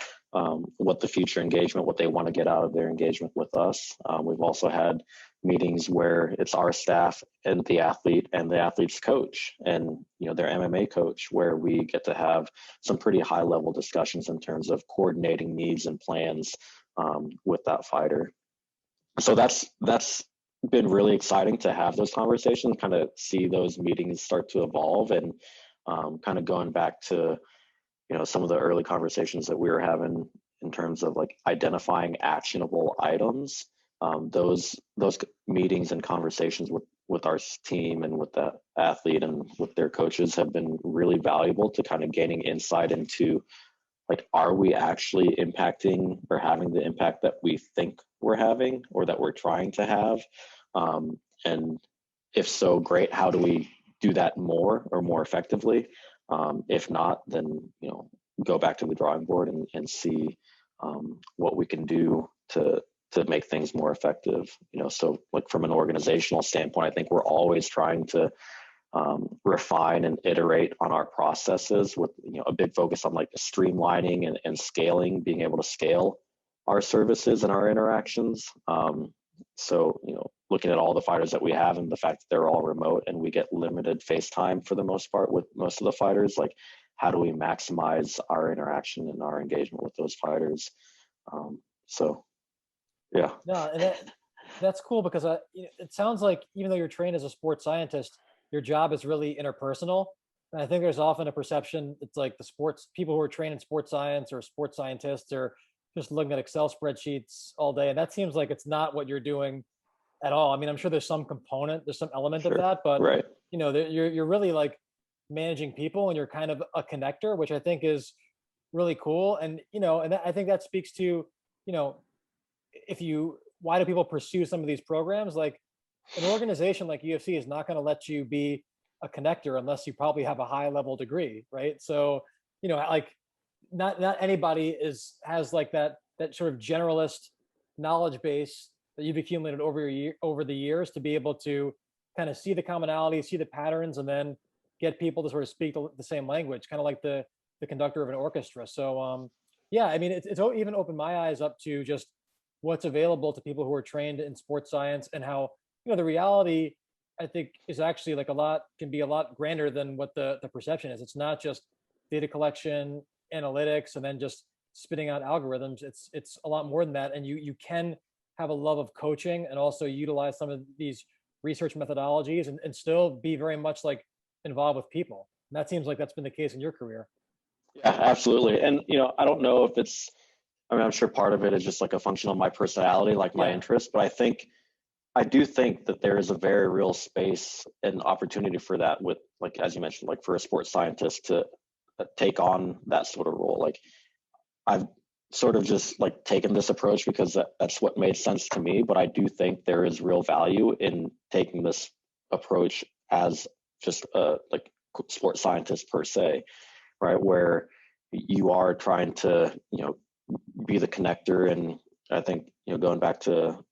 what the future engagement, what they want to get out of their engagement with us. We've also had meetings where it's our staff and the athlete's coach and their MMA coach, where we get to have some pretty high level discussions in terms of coordinating needs and plans with that fighter. So that's been really exciting to have those conversations, kind of see those meetings start to evolve, and kind of going back to some of the early conversations that we were having in terms of like identifying actionable items. Those meetings and conversations with our team and with the athlete and with their coaches have been really valuable to kind of gaining insight into like, are we actually impacting or having the impact that we think we're having or that we're trying to have? And if so, great. How do we do that more or more effectively? If not, then go back to the drawing board and see what we can do to make things more effective. So like from an organizational standpoint, I think we're always trying to refine and iterate on our processes with a big focus on like streamlining and scaling, being able to scale our services and our interactions. So looking at all the fighters that we have and the fact that they're all remote and we get limited face time for the most part with most of the fighters, like how do we maximize our interaction and our engagement with those fighters? So yeah. No, and that's cool because it sounds like even though you're trained as a sports scientist, your job is really interpersonal. And I think there's often a perception it's like the sports people who are trained in sports science or sports scientists are just looking at Excel spreadsheets all day. And that seems like it's not what you're doing at all. I mean, I'm sure there's some component, there's some element of Sure. that, but Right. you're really like managing people and you're kind of a connector, which I think is really cool. And I think that speaks to, you know, if you why do people pursue some of these programs? Like an organization like UFC is not going to let you be a connector unless you probably have a high level degree, right? So, like not anybody has like that sort of generalist knowledge base that you've accumulated over the years to be able to kind of see the commonalities, see the patterns, and then get people to sort of speak the same language, kind of like the conductor of an orchestra. So yeah, I mean it's even opened my eyes up to just what's available to people who are trained in sports science and how the reality I think is actually like can be a lot grander than what the perception is. It's not just data collection, analytics, and then just spitting out algorithms. It's a lot more than that. And you can have a love of coaching and also utilize some of these research methodologies and still be very much like involved with people. And that seems like that's been the case in your career. Yeah, absolutely. And I don't know if I'm sure part of it is just like a function of my personality, like my Yeah. interests, but I do think that there is a very real space and opportunity for that with, like, as you mentioned, like for a sports scientist to take on that sort of role. Like I've sort of just like taken this approach because that's what made sense to me, but I do think there is real value in taking this approach as just like sports scientist per se, right? Where you are trying to, be the connector. And I think, going back to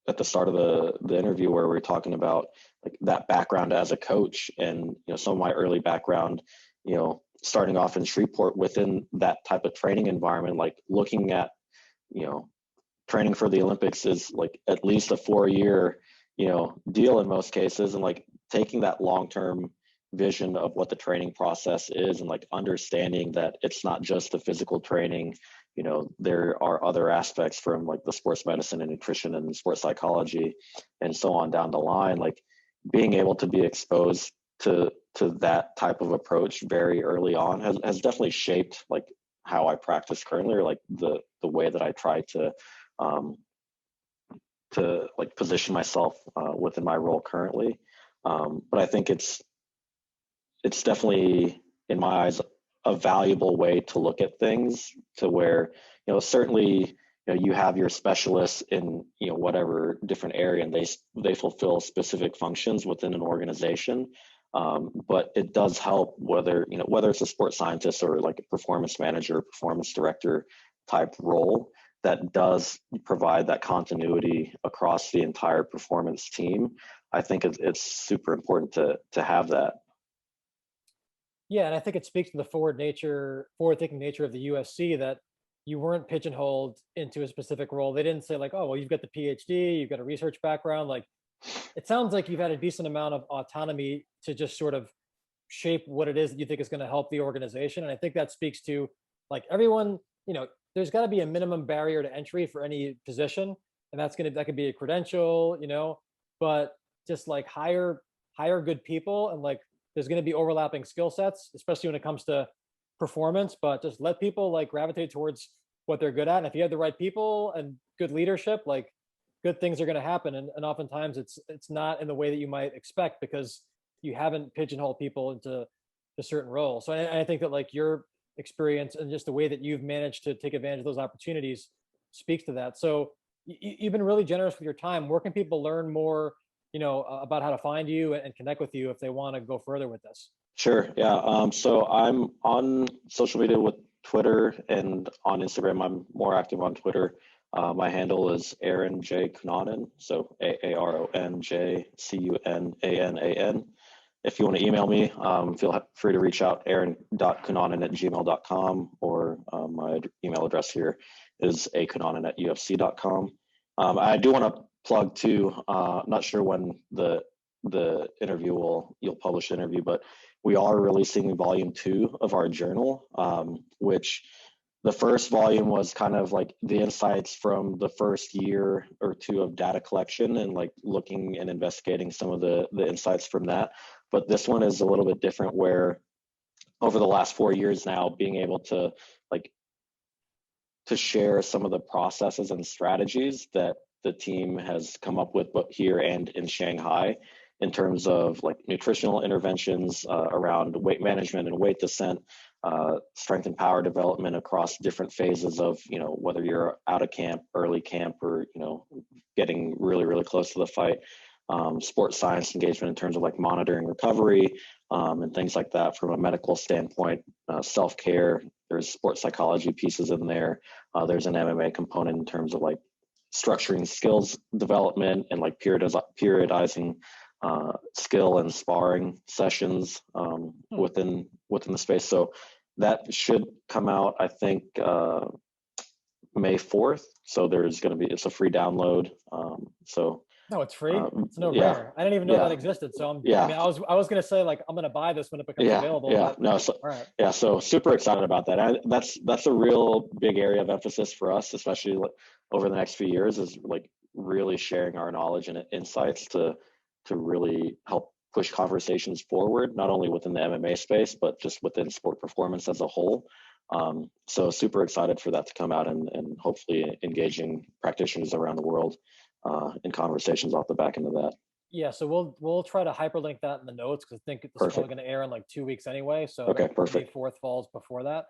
at the start of the interview where we were talking about like that background as a coach and some of my early background, starting off in Shreveport within that type of training environment, like looking at training for the Olympics is like at least a 4-year deal in most cases, and like taking that long-term vision of what the training process is and like understanding that it's not just the physical training. There are other aspects from like the sports medicine and nutrition and sports psychology and so on down the line. Like being able to be exposed to that type of approach very early on has definitely shaped like how I practice currently, or like the way that I try to like position myself within my role currently. But I think it's definitely, in my eyes, a valuable way to look at things, to where certainly you have your specialists in whatever different area, and they fulfill specific functions within an organization. But it does help whether it's a sports scientist or like a performance manager, performance director type role, that does provide that continuity across the entire performance team. I think it's super important to have that. Yeah, and I think it speaks to the forward-thinking nature of the UFC that you weren't pigeonholed into a specific role. They didn't say like, oh, well, you've got the PhD, you've got a research background. Like, it sounds like you've had a decent amount of autonomy to just sort of shape what it is that you think is going to help the organization. And I think that speaks to like everyone, there's got to be a minimum barrier to entry for any position, and that could be a credential, but just like hire good people, and like there's going to be overlapping skill sets, especially when it comes to performance, but just let people like gravitate towards what they're good at. And if you have the right people and good leadership, like good things are going to happen. And oftentimes it's not in the way that you might expect because you haven't pigeonholed people into a certain role. So I think that like your experience and just the way that you've managed to take advantage of those opportunities speaks to that. So you've been really generous with your time. Where can people learn more, about how to find you and connect with you if they want to go further with this? Sure. Yeah. So I'm on social media with Twitter and on Instagram. I'm more active on Twitter. My handle is Aaron J. Cunanan, so AARONJCUNANAN. If you want to email me, feel free to reach out, aaron.cunanan@gmail.com, or my email address here is acunanan@ufc.com. I do want to plug too, not sure when the interview you'll publish the interview, but we are releasing volume 2 of our journal, which the first volume was kind of like the insights from the first year or two of data collection and like looking and investigating some of the insights from that. But this one is a little bit different, where over the last 4 years now, being able to share some of the processes and strategies that the team has come up with, both here and in Shanghai, in terms of like nutritional interventions around weight management and weight descent, strength and power development across different phases of, whether you're out of camp, early camp, or, getting really, really close to the fight. Sports science engagement in terms of like monitoring recovery and things like that from a medical standpoint, self-care. There's sports psychology pieces in there. There's an MMA component in terms of like structuring skills development and like periodizing skill and sparring sessions within the space. So that should come out, I think, May 4th. So it's a free download. No, it's free. It's no yeah, brainer. I didn't even know that existed. So I mean, I was gonna say like I'm gonna buy this when it becomes available. Yeah, but, so, all right. Yeah, so super excited about that. That's a real big area of emphasis for us, especially over the next few years, is like really sharing our knowledge and insights to really help push conversations forward, not only within the MMA space, but just within sport performance as a whole. So super excited for that to come out and hopefully engaging practitioners around the world in conversations off the back end of that. Yeah, so we'll try to hyperlink that in the notes, because I think it's probably going to air in like 2 weeks anyway. So okay, May perfect. 4th falls before that.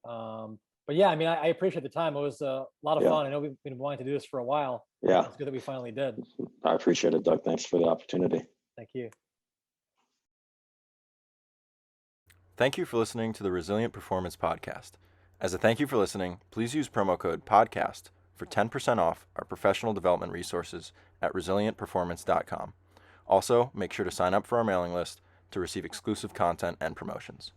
But yeah, I mean, I appreciate the time. It was a lot of fun. I know we've been wanting to do this for a while. Yeah, it's good that we finally did. I appreciate it, Doug. Thanks for the opportunity. Thank you. Thank you for listening to the Resilient Performance Podcast. As a thank you for listening, please use promo code PODCAST for 10% off our professional development resources at resilientperformance.com. Also, make sure to sign up for our mailing list to receive exclusive content and promotions.